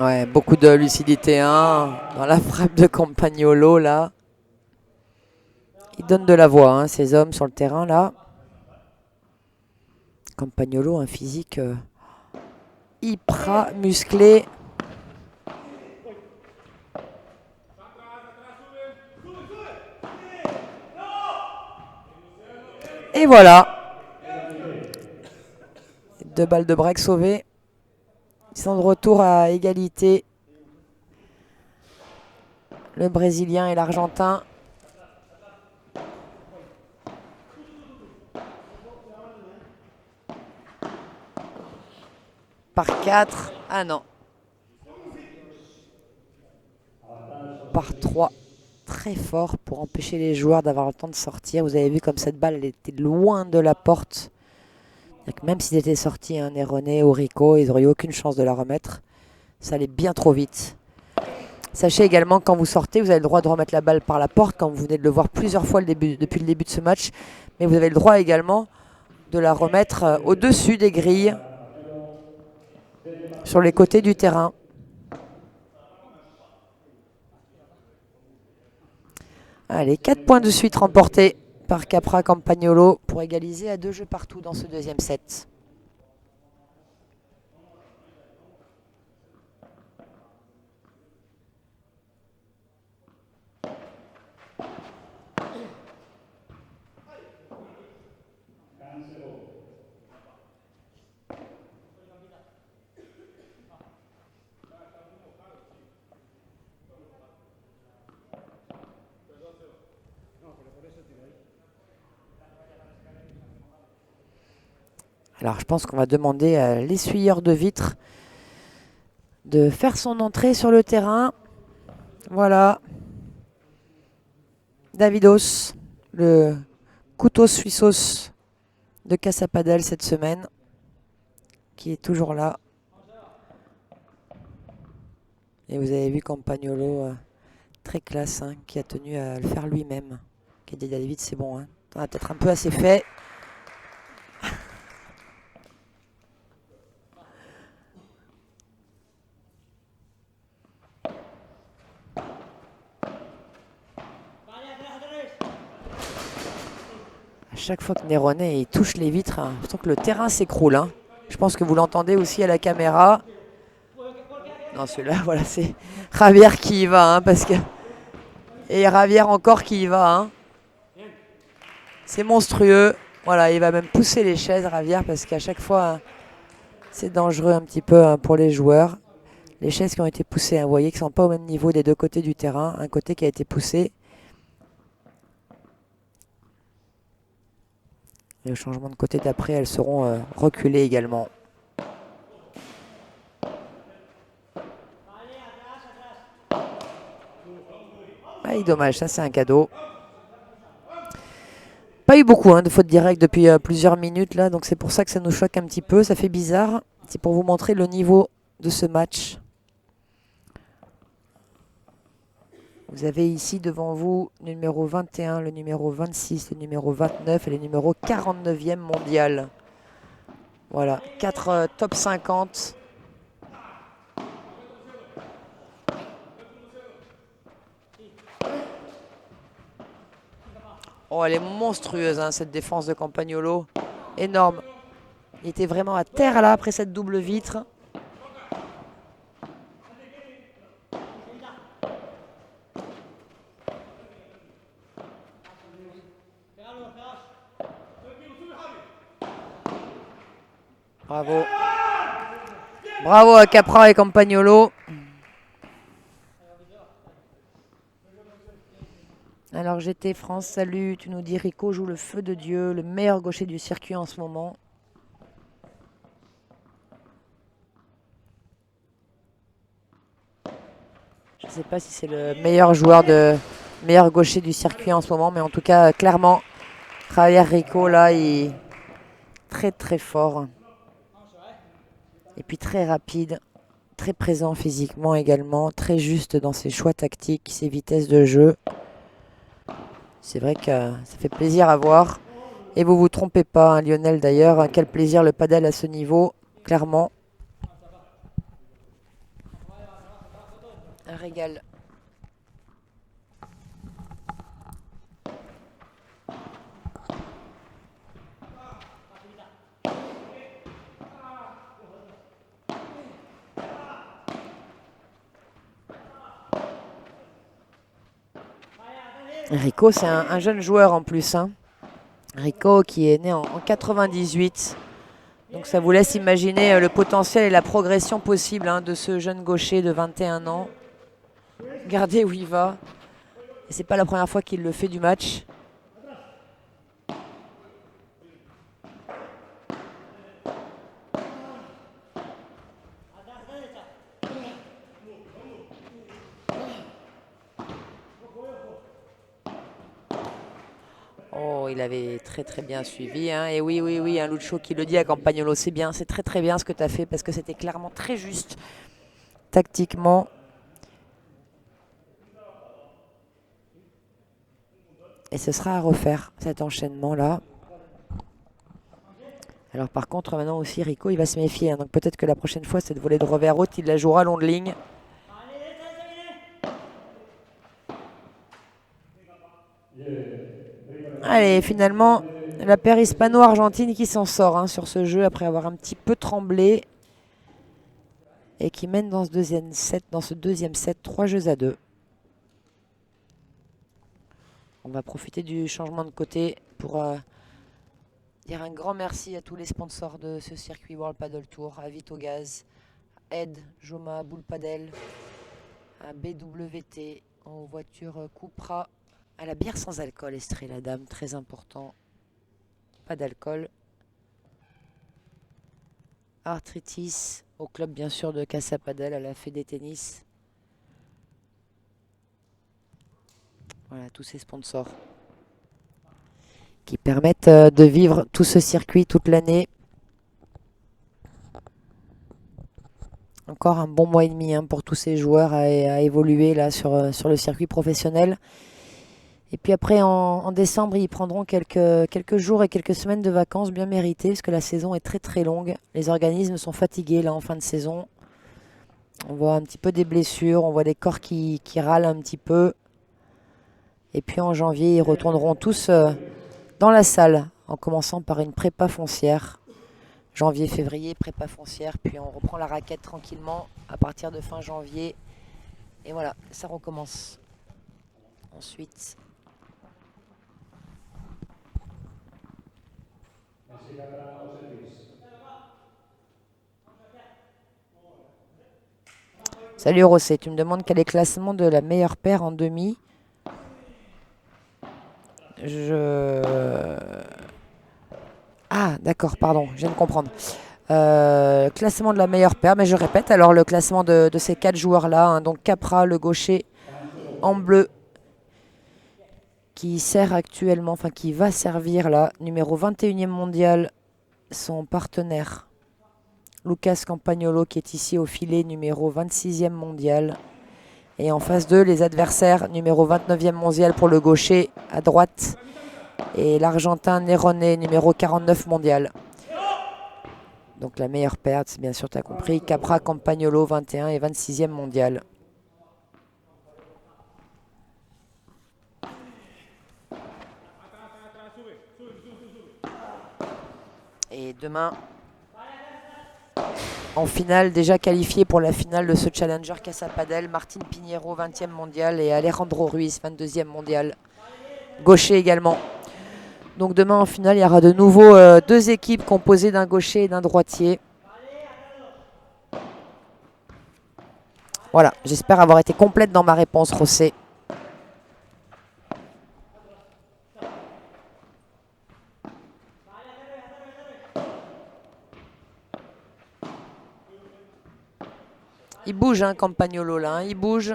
Ouais, beaucoup de lucidité dans la frappe de Campagnolo là. Il donne de la voix, ces hommes sur le terrain là. Campagnolo, un physique hyper musclé. Et voilà. 2 balles de break sauvées. Ils sont de retour à égalité. Le Brésilien et l'Argentin. Par 4. Ah non. Par 3. Très fort pour empêcher les joueurs d'avoir le temps de sortir. Vous avez vu comme cette balle, elle était loin de la porte. Donc même s'ils étaient sortis, Nerone ou Rico, ils n'auraient eu aucune chance de la remettre. Ça allait bien trop vite. Sachez également que quand vous sortez, vous avez le droit de remettre la balle par la porte, comme vous venez de le voir plusieurs fois depuis le début de ce match. Mais vous avez le droit également de la remettre au-dessus des grilles, sur les côtés du terrain. Allez, 4 points de suite remportés par Capra Campagnolo pour égaliser à 2 jeux partout dans ce deuxième set. Alors je pense qu'on va demander à l'essuyeur de vitres de faire son entrée sur le terrain. Voilà. Davidos, le couteau suissos de Casa Padel cette semaine, qui est toujours là. Et vous avez vu Campagnolo, très classe, hein, qui a tenu à le faire lui-même. Qui a dit David, c'est bon, hein. T'en as peut-être un peu assez fait. Chaque fois que Néronais il touche les vitres, hein, je sens que le terrain s'écroule. Hein. Je pense que vous l'entendez aussi à la caméra. Non, celui-là, voilà, c'est Javier qui y va. Hein, parce que... Et Javier encore qui y va. Hein. C'est monstrueux. Voilà, il va même pousser les chaises, Javier, parce qu'à chaque fois, hein, c'est dangereux un petit peu, hein, pour les joueurs. Les chaises qui ont été poussées, hein, vous voyez, qui ne sont pas au même niveau des deux côtés du terrain. Un côté qui a été poussé. Et au changement de côté d'après, elles seront reculées également. Ah, dommage, ça c'est un cadeau. Pas eu beaucoup, hein, de fautes directes depuis plusieurs minutes là, donc c'est pour ça que ça nous choque un petit peu, ça fait bizarre. C'est pour vous montrer le niveau de ce match. Vous avez ici devant vous le numéro 21, le numéro 26, le numéro 29 et le numéro 49e mondial. Voilà, 4 top 50. Oh, elle est monstrueuse, hein, cette défense de Campagnolo. Énorme. Il était vraiment à terre là après cette double vitre. Bravo. Bravo à Capra et Campagnolo. Alors GT France, salut, tu nous dis Rico joue le feu de Dieu, le meilleur gaucher du circuit en ce moment. Je ne sais pas si c'est le meilleur meilleur gaucher du circuit en ce moment, mais en tout cas, clairement, Javier Rico, là, il est très très fort. Et puis très rapide, très présent physiquement également, très juste dans ses choix tactiques, ses vitesses de jeu. C'est vrai que ça fait plaisir à voir. Et vous vous trompez pas, hein, Lionel d'ailleurs. Quel plaisir le padel à ce niveau, clairement. Un régal. Rico, c'est un jeune joueur en plus. Hein. Rico qui est né en 98. Donc ça vous laisse imaginer le potentiel et la progression possible, hein, de ce jeune gaucher de 21 ans. Regardez où il va. Et c'est pas la première fois qu'il le fait du match. Oh, il avait très très bien suivi. Hein. Et oui, oui, oui, un Lucho qui le dit à Campagnolo, c'est bien, c'est très très bien ce que tu as fait parce que c'était clairement très juste tactiquement. Et ce sera à refaire, cet enchaînement-là. Alors par contre, maintenant aussi, Rico, il va se méfier. Hein. Donc peut-être que la prochaine fois, cette volée de revers haute, il la jouera long de ligne. Allez, finalement, la paire hispano-argentine qui s'en sort hein, sur ce jeu après avoir un petit peu tremblé. Et qui mène dans ce deuxième set 3 jeux à 2. On va profiter du changement de côté pour dire un grand merci à tous les sponsors de ce circuit World Paddle Tour, à Vitogaz, à Ed, Joma, Bull Paddle, à BWT, aux voitures Cupra, à la bière sans alcool, Estrella Dame, très important, pas d'alcool, Arthritis, au club bien sûr de Casa Paddle, à la Fédé Tennis. Voilà, tous ces sponsors qui permettent de vivre tout ce circuit toute l'année. Encore un bon mois et demi hein, pour tous ces joueurs à évoluer là, sur le circuit professionnel. Et puis après, en décembre, ils prendront quelques jours et quelques semaines de vacances bien méritées, parce que la saison est très très longue. Les organismes sont fatigués là en fin de saison. On voit un petit peu des blessures, on voit des corps qui râlent un petit peu. Et puis en janvier, ils retourneront tous dans la salle, en commençant par une prépa foncière. Janvier, février, prépa foncière, puis on reprend la raquette tranquillement à partir de fin janvier. Et voilà, ça recommence. Ensuite... Salut Rossé, tu me demandes quel est le classement de la meilleure paire en demi. Ah, d'accord, pardon, je viens de comprendre. Classement de la meilleure paire, mais je répète, alors le classement de ces 4 joueurs-là, hein, donc Capra, le gaucher en bleu, qui sert actuellement, enfin qui va servir là, numéro 21e mondial, son partenaire Lucas Campagnolo qui est ici au filet, numéro 26e mondial. Et en face d'eux, les adversaires, numéro 29e mondial pour le gaucher à droite. Et l'Argentin Nerone, numéro 49 mondial. Donc la meilleure paire, bien sûr, tu as compris. Capra Campagnolo, 21 et 26e mondial. Et demain, en finale, déjà qualifié pour la finale de ce Challenger Casa Padel, Martín Piñero, 20e mondial, et Alejandro Ruiz, 22e mondial. Gaucher également. Donc demain en finale, il y aura de nouveau 2 équipes composées d'un gaucher et d'un droitier. Voilà, j'espère avoir été complète dans ma réponse, Rossé. Il bouge, hein, Campagnolo, là. Hein, il bouge,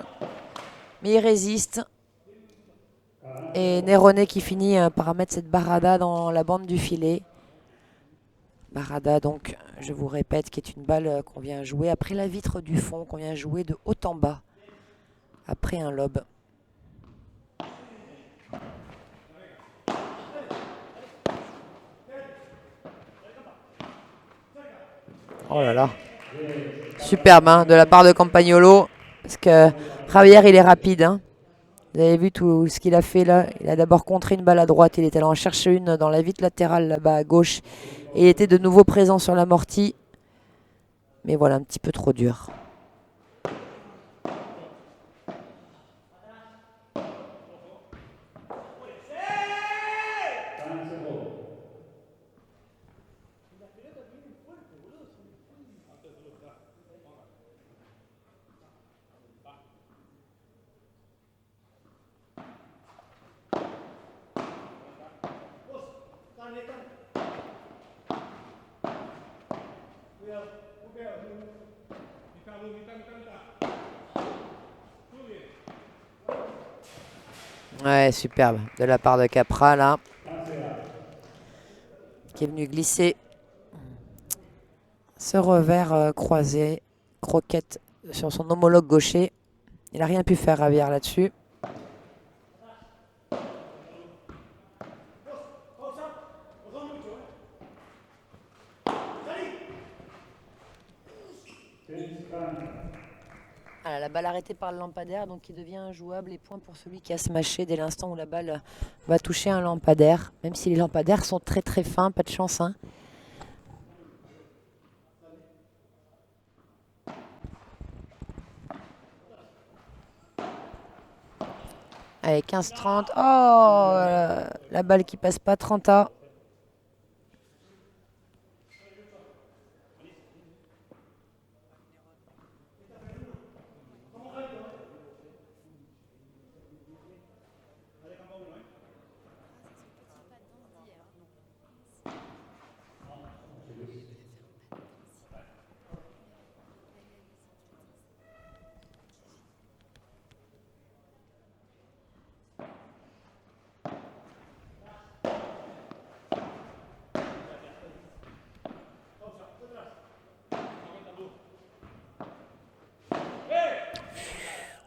mais il résiste. Et Nerone qui finit par mettre cette barada dans la bande du filet. Barada, donc, je vous répète, qui est une balle qu'on vient jouer après la vitre du fond, qu'on vient jouer de haut en bas, après un lob. Oh là là. Superbe hein, de la part de Campagnolo. Parce que Javier, il est rapide. Hein. Vous avez vu tout ce qu'il a fait là. Il a d'abord contré une balle à droite. Il est allé en chercher une dans la vitre latérale là-bas à gauche. Et il était de nouveau présent sur l'amorti. Mais voilà, un petit peu trop dur. Ouais, superbe. De la part de Capra, là. Qui est venu glisser ce revers croisé. Croquette sur son homologue gaucher. Il n'a rien pu faire, Javier, là-dessus. Voilà, la balle arrêtée par le lampadaire, donc qui devient injouable. Et point pour celui qui a smashé dès l'instant où la balle va toucher un lampadaire. Même si les lampadaires sont très très fins, pas de chance. Hein. Allez, 15-30. Oh, la balle qui passe pas, 30A.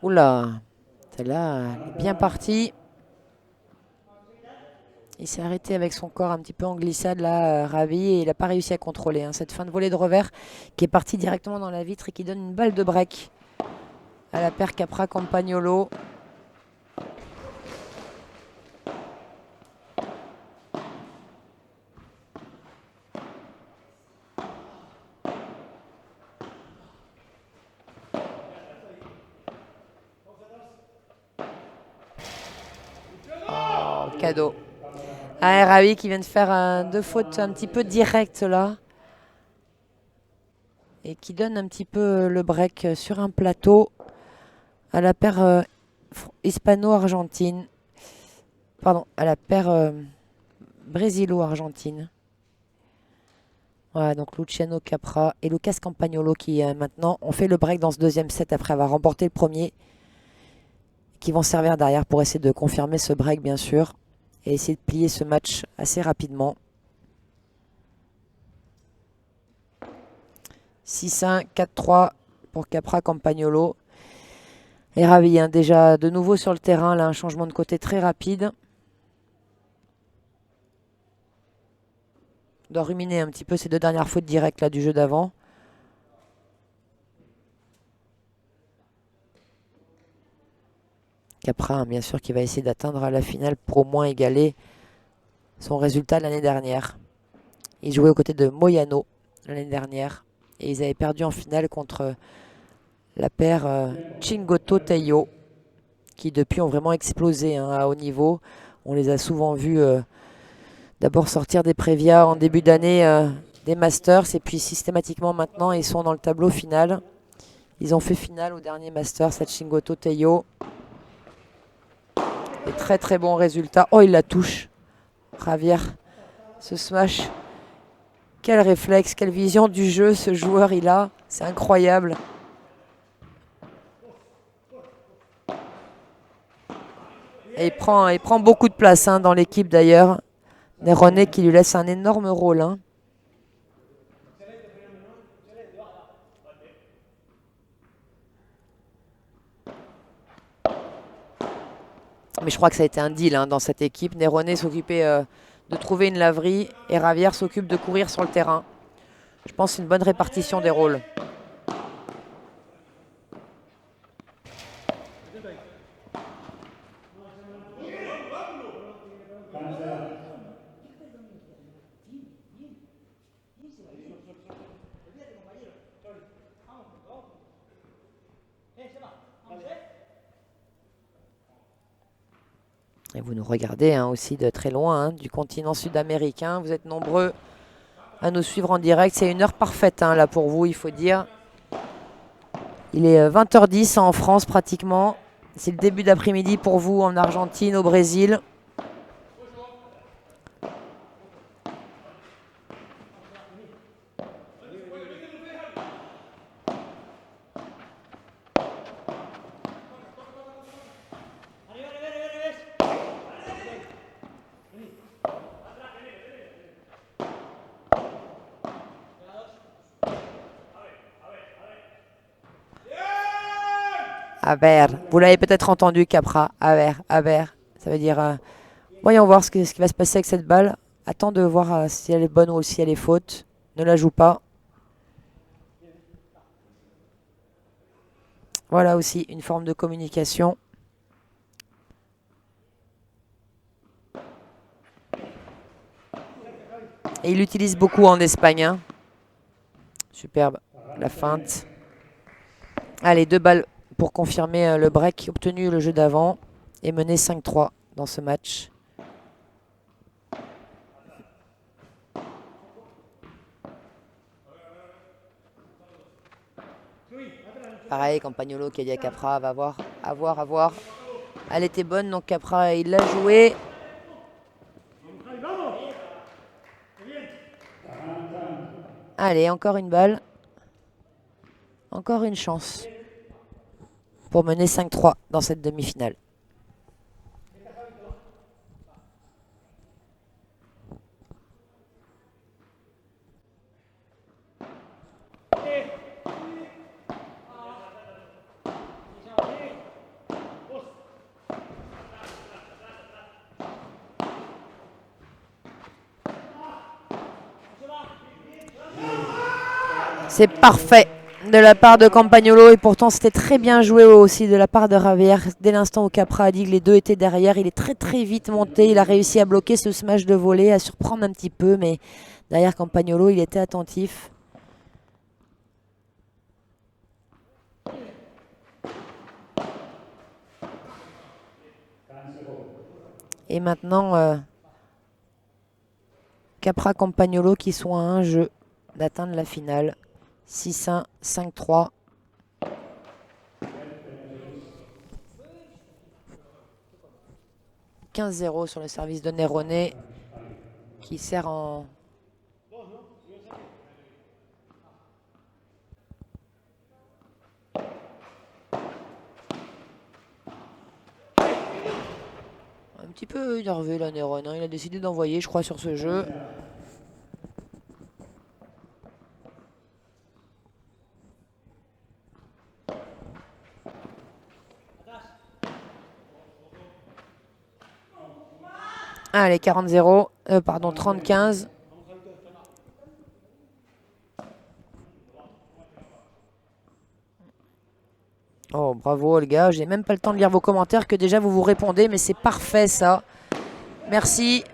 Oula, celle-là est bien partie. Il s'est arrêté avec son corps un petit peu en glissade là, Ravi, et il n'a pas réussi à contrôler. Hein, cette fin de volée de revers qui est partie directement dans la vitre et qui donne une balle de break à la paire Capra-Campagnolo. Oh, cadeau. Ah, Ravi qui vient de faire deux fautes un petit peu directes là. Et qui donne un petit peu le break sur un plateau à la paire hispano-argentine. Pardon, à la paire brésilo-argentine. Voilà, donc Luciano Capra et Lucas Campagnolo qui maintenant ont fait le break dans ce deuxième set après avoir remporté le premier. Qui vont servir derrière pour essayer de confirmer ce break bien sûr. Et essayer de plier ce match assez rapidement. 6-1, 4-3 pour Capra Campagnolo. Et Ravi, hein, déjà de nouveau sur le terrain, là un changement de côté très rapide. On doit ruminer un petit peu ces deux dernières fautes directes là, du jeu d'avant. Capra, hein, bien sûr, qui va essayer d'atteindre à la finale pour au moins égaler son résultat l'année dernière. Il jouait aux côtés de Moyano l'année dernière. Et ils avaient perdu en finale contre la paire Chingoto Teio, qui depuis ont vraiment explosé hein, à haut niveau. On les a souvent vus d'abord sortir des Prévia en début d'année des Masters, et puis systématiquement maintenant ils sont dans le tableau final. Ils ont fait finale au dernier Masters, cette Chingoto Teio. Et très très bon résultat. Oh, il la touche. Javier, ce smash. Quel réflexe, quelle vision du jeu ce joueur il a. C'est incroyable. Et il prend beaucoup de place hein, dans l'équipe d'ailleurs. Nerone qui lui laisse un énorme rôle. Hein. Mais je crois que ça a été un deal hein, dans cette équipe. Nerone s'occupait de trouver une laverie et Javier s'occupe de courir sur le terrain. Je pense que c'est une bonne répartition des rôles. Et vous nous regardez hein, aussi de très loin, hein, du continent sud-américain. Vous êtes nombreux à nous suivre en direct. C'est une heure parfaite hein, là pour vous, il faut dire. Il est 20h10 en France pratiquement. C'est le début d'après-midi pour vous en Argentine, au Brésil. Aver. Vous l'avez peut-être entendu, Capra. Aver, Aver. Ça veut dire, voyons voir ce qui va se passer avec cette balle. Attends de voir si elle est bonne ou si elle est faute. Ne la joue pas. Voilà aussi une forme de communication. Et il l'utilise beaucoup en Espagne. Hein. Superbe, la feinte. Allez, 2 balles pour confirmer le break obtenu le jeu d'avant et mener 5-3 dans ce match. Pareil, Campagnolo qui a dit à Capra, va voir, à voir. Elle était bonne, donc Capra, il l'a joué. Allez, encore une balle. Encore une chance pour mener 5-3 dans cette demi-finale. C'est parfait de la part de Campagnolo et pourtant c'était très bien joué aussi de la part de Javier. Dès l'instant où Capra a dit que les deux étaient derrière, il est très vite monté. Il a réussi à bloquer ce smash de volée, à surprendre un petit peu, mais derrière Campagnolo, il était attentif. Et maintenant, Capra Campagnolo qui sont à un jeu d'atteindre la finale. 6-1, 5-3. « 15-0 sur le service de Nerone qui sert en... Un petit peu énervé là Nerone. Il a décidé d'envoyer je crois sur ce jeu. Allez, 40-0, pardon, 30-15. Oh, bravo les gars, j'ai même pas le temps de lire vos commentaires que déjà vous vous répondez, mais c'est parfait ça. Merci,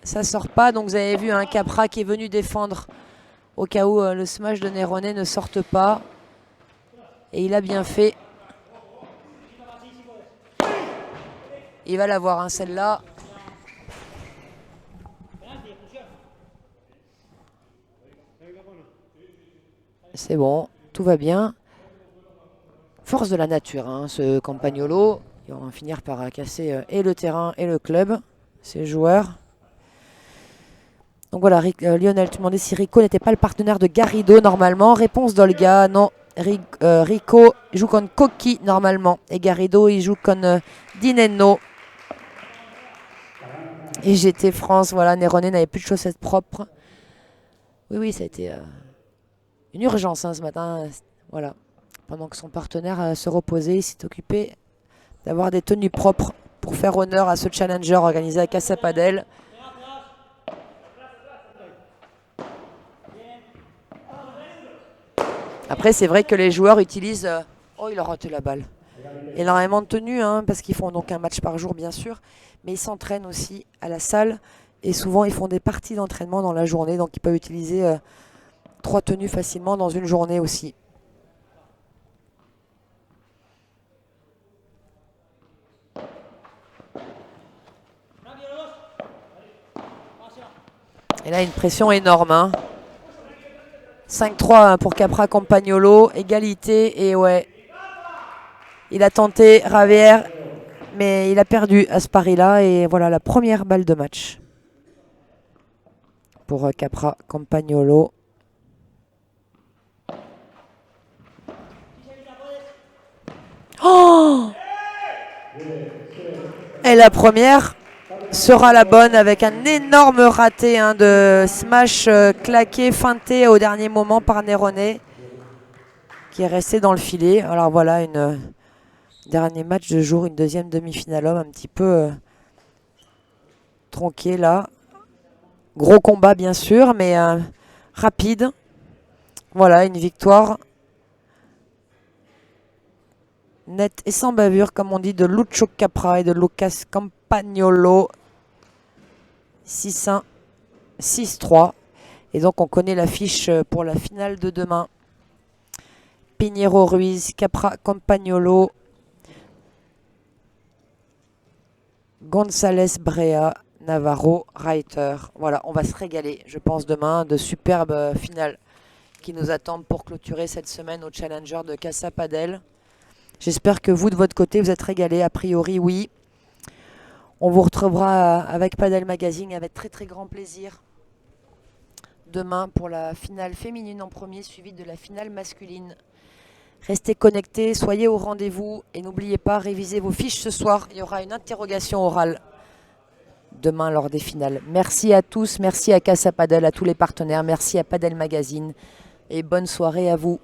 ça sort pas, donc vous avez vu un Capra qui est venu défendre au cas où le smash de Nerone ne sorte pas. Et il a bien fait. Il va l'avoir, hein, celle-là. C'est bon, tout va bien. Force de la nature, hein, ce Campagnolo. Ils vont finir par casser et le terrain et le club, ces joueurs. Donc voilà, Lionel, tu demandais si Rico n'était pas le partenaire de Garrido normalement. Réponse d'Olga, non. Rico joue contre Koki normalement. Et Garrido, il joue contre Dinenno. Et GT France, voilà, Nerone n'avait plus de chaussettes propres. Oui, ça a été une urgence hein, ce matin. Voilà. Pendant que son partenaire se reposait, il s'est occupé d'avoir des tenues propres pour faire honneur à ce challenger organisé à Casa Padel. Après, c'est vrai que les joueurs utilisent... Oh, il a raté la balle. Énormément de tenues, hein, parce qu'ils font donc un match par jour, bien sûr. Mais ils s'entraînent aussi à la salle. Et souvent, ils font des parties d'entraînement dans la journée. Donc, ils peuvent utiliser 3 tenues facilement dans une journée aussi. Et là, une pression énorme. Hein. 5-3 pour Capra Campagnolo. Égalité. Et ouais, il a tenté Javier, mais il a perdu à ce pari-là. Et voilà la première balle de match pour Capra Campagnolo. Oh! Et la première sera la bonne avec un énorme raté hein, de smash claqué, feinté au dernier moment par Nerone qui est resté dans le filet. Alors voilà, un dernier match de jour, une deuxième demi-finale homme un petit peu tronqué là. Gros combat bien sûr, mais rapide. Voilà, une victoire net et sans bavure, comme on dit, de Lucio Capra et de Lucas Campagnolo. 6-1, 6-3. Et donc on connaît l'affiche pour la finale de demain. Pinheiro Ruiz, Capra Campagnolo, González Brea, Navarro, Reiter. Voilà, on va se régaler, je pense, demain. De superbes finales qui nous attendent pour clôturer cette semaine au Challenger de Casa Padel. J'espère que vous, de votre côté, vous êtes régalés. A priori, oui. On vous retrouvera avec Padel Magazine avec très très grand plaisir demain pour la finale féminine en premier, suivie de la finale masculine. Restez connectés, soyez au rendez-vous et n'oubliez pas, révisez vos fiches ce soir. Il y aura une interrogation orale demain lors des finales. Merci à tous, merci à Casa Padel, à tous les partenaires, merci à Padel Magazine et bonne soirée à vous.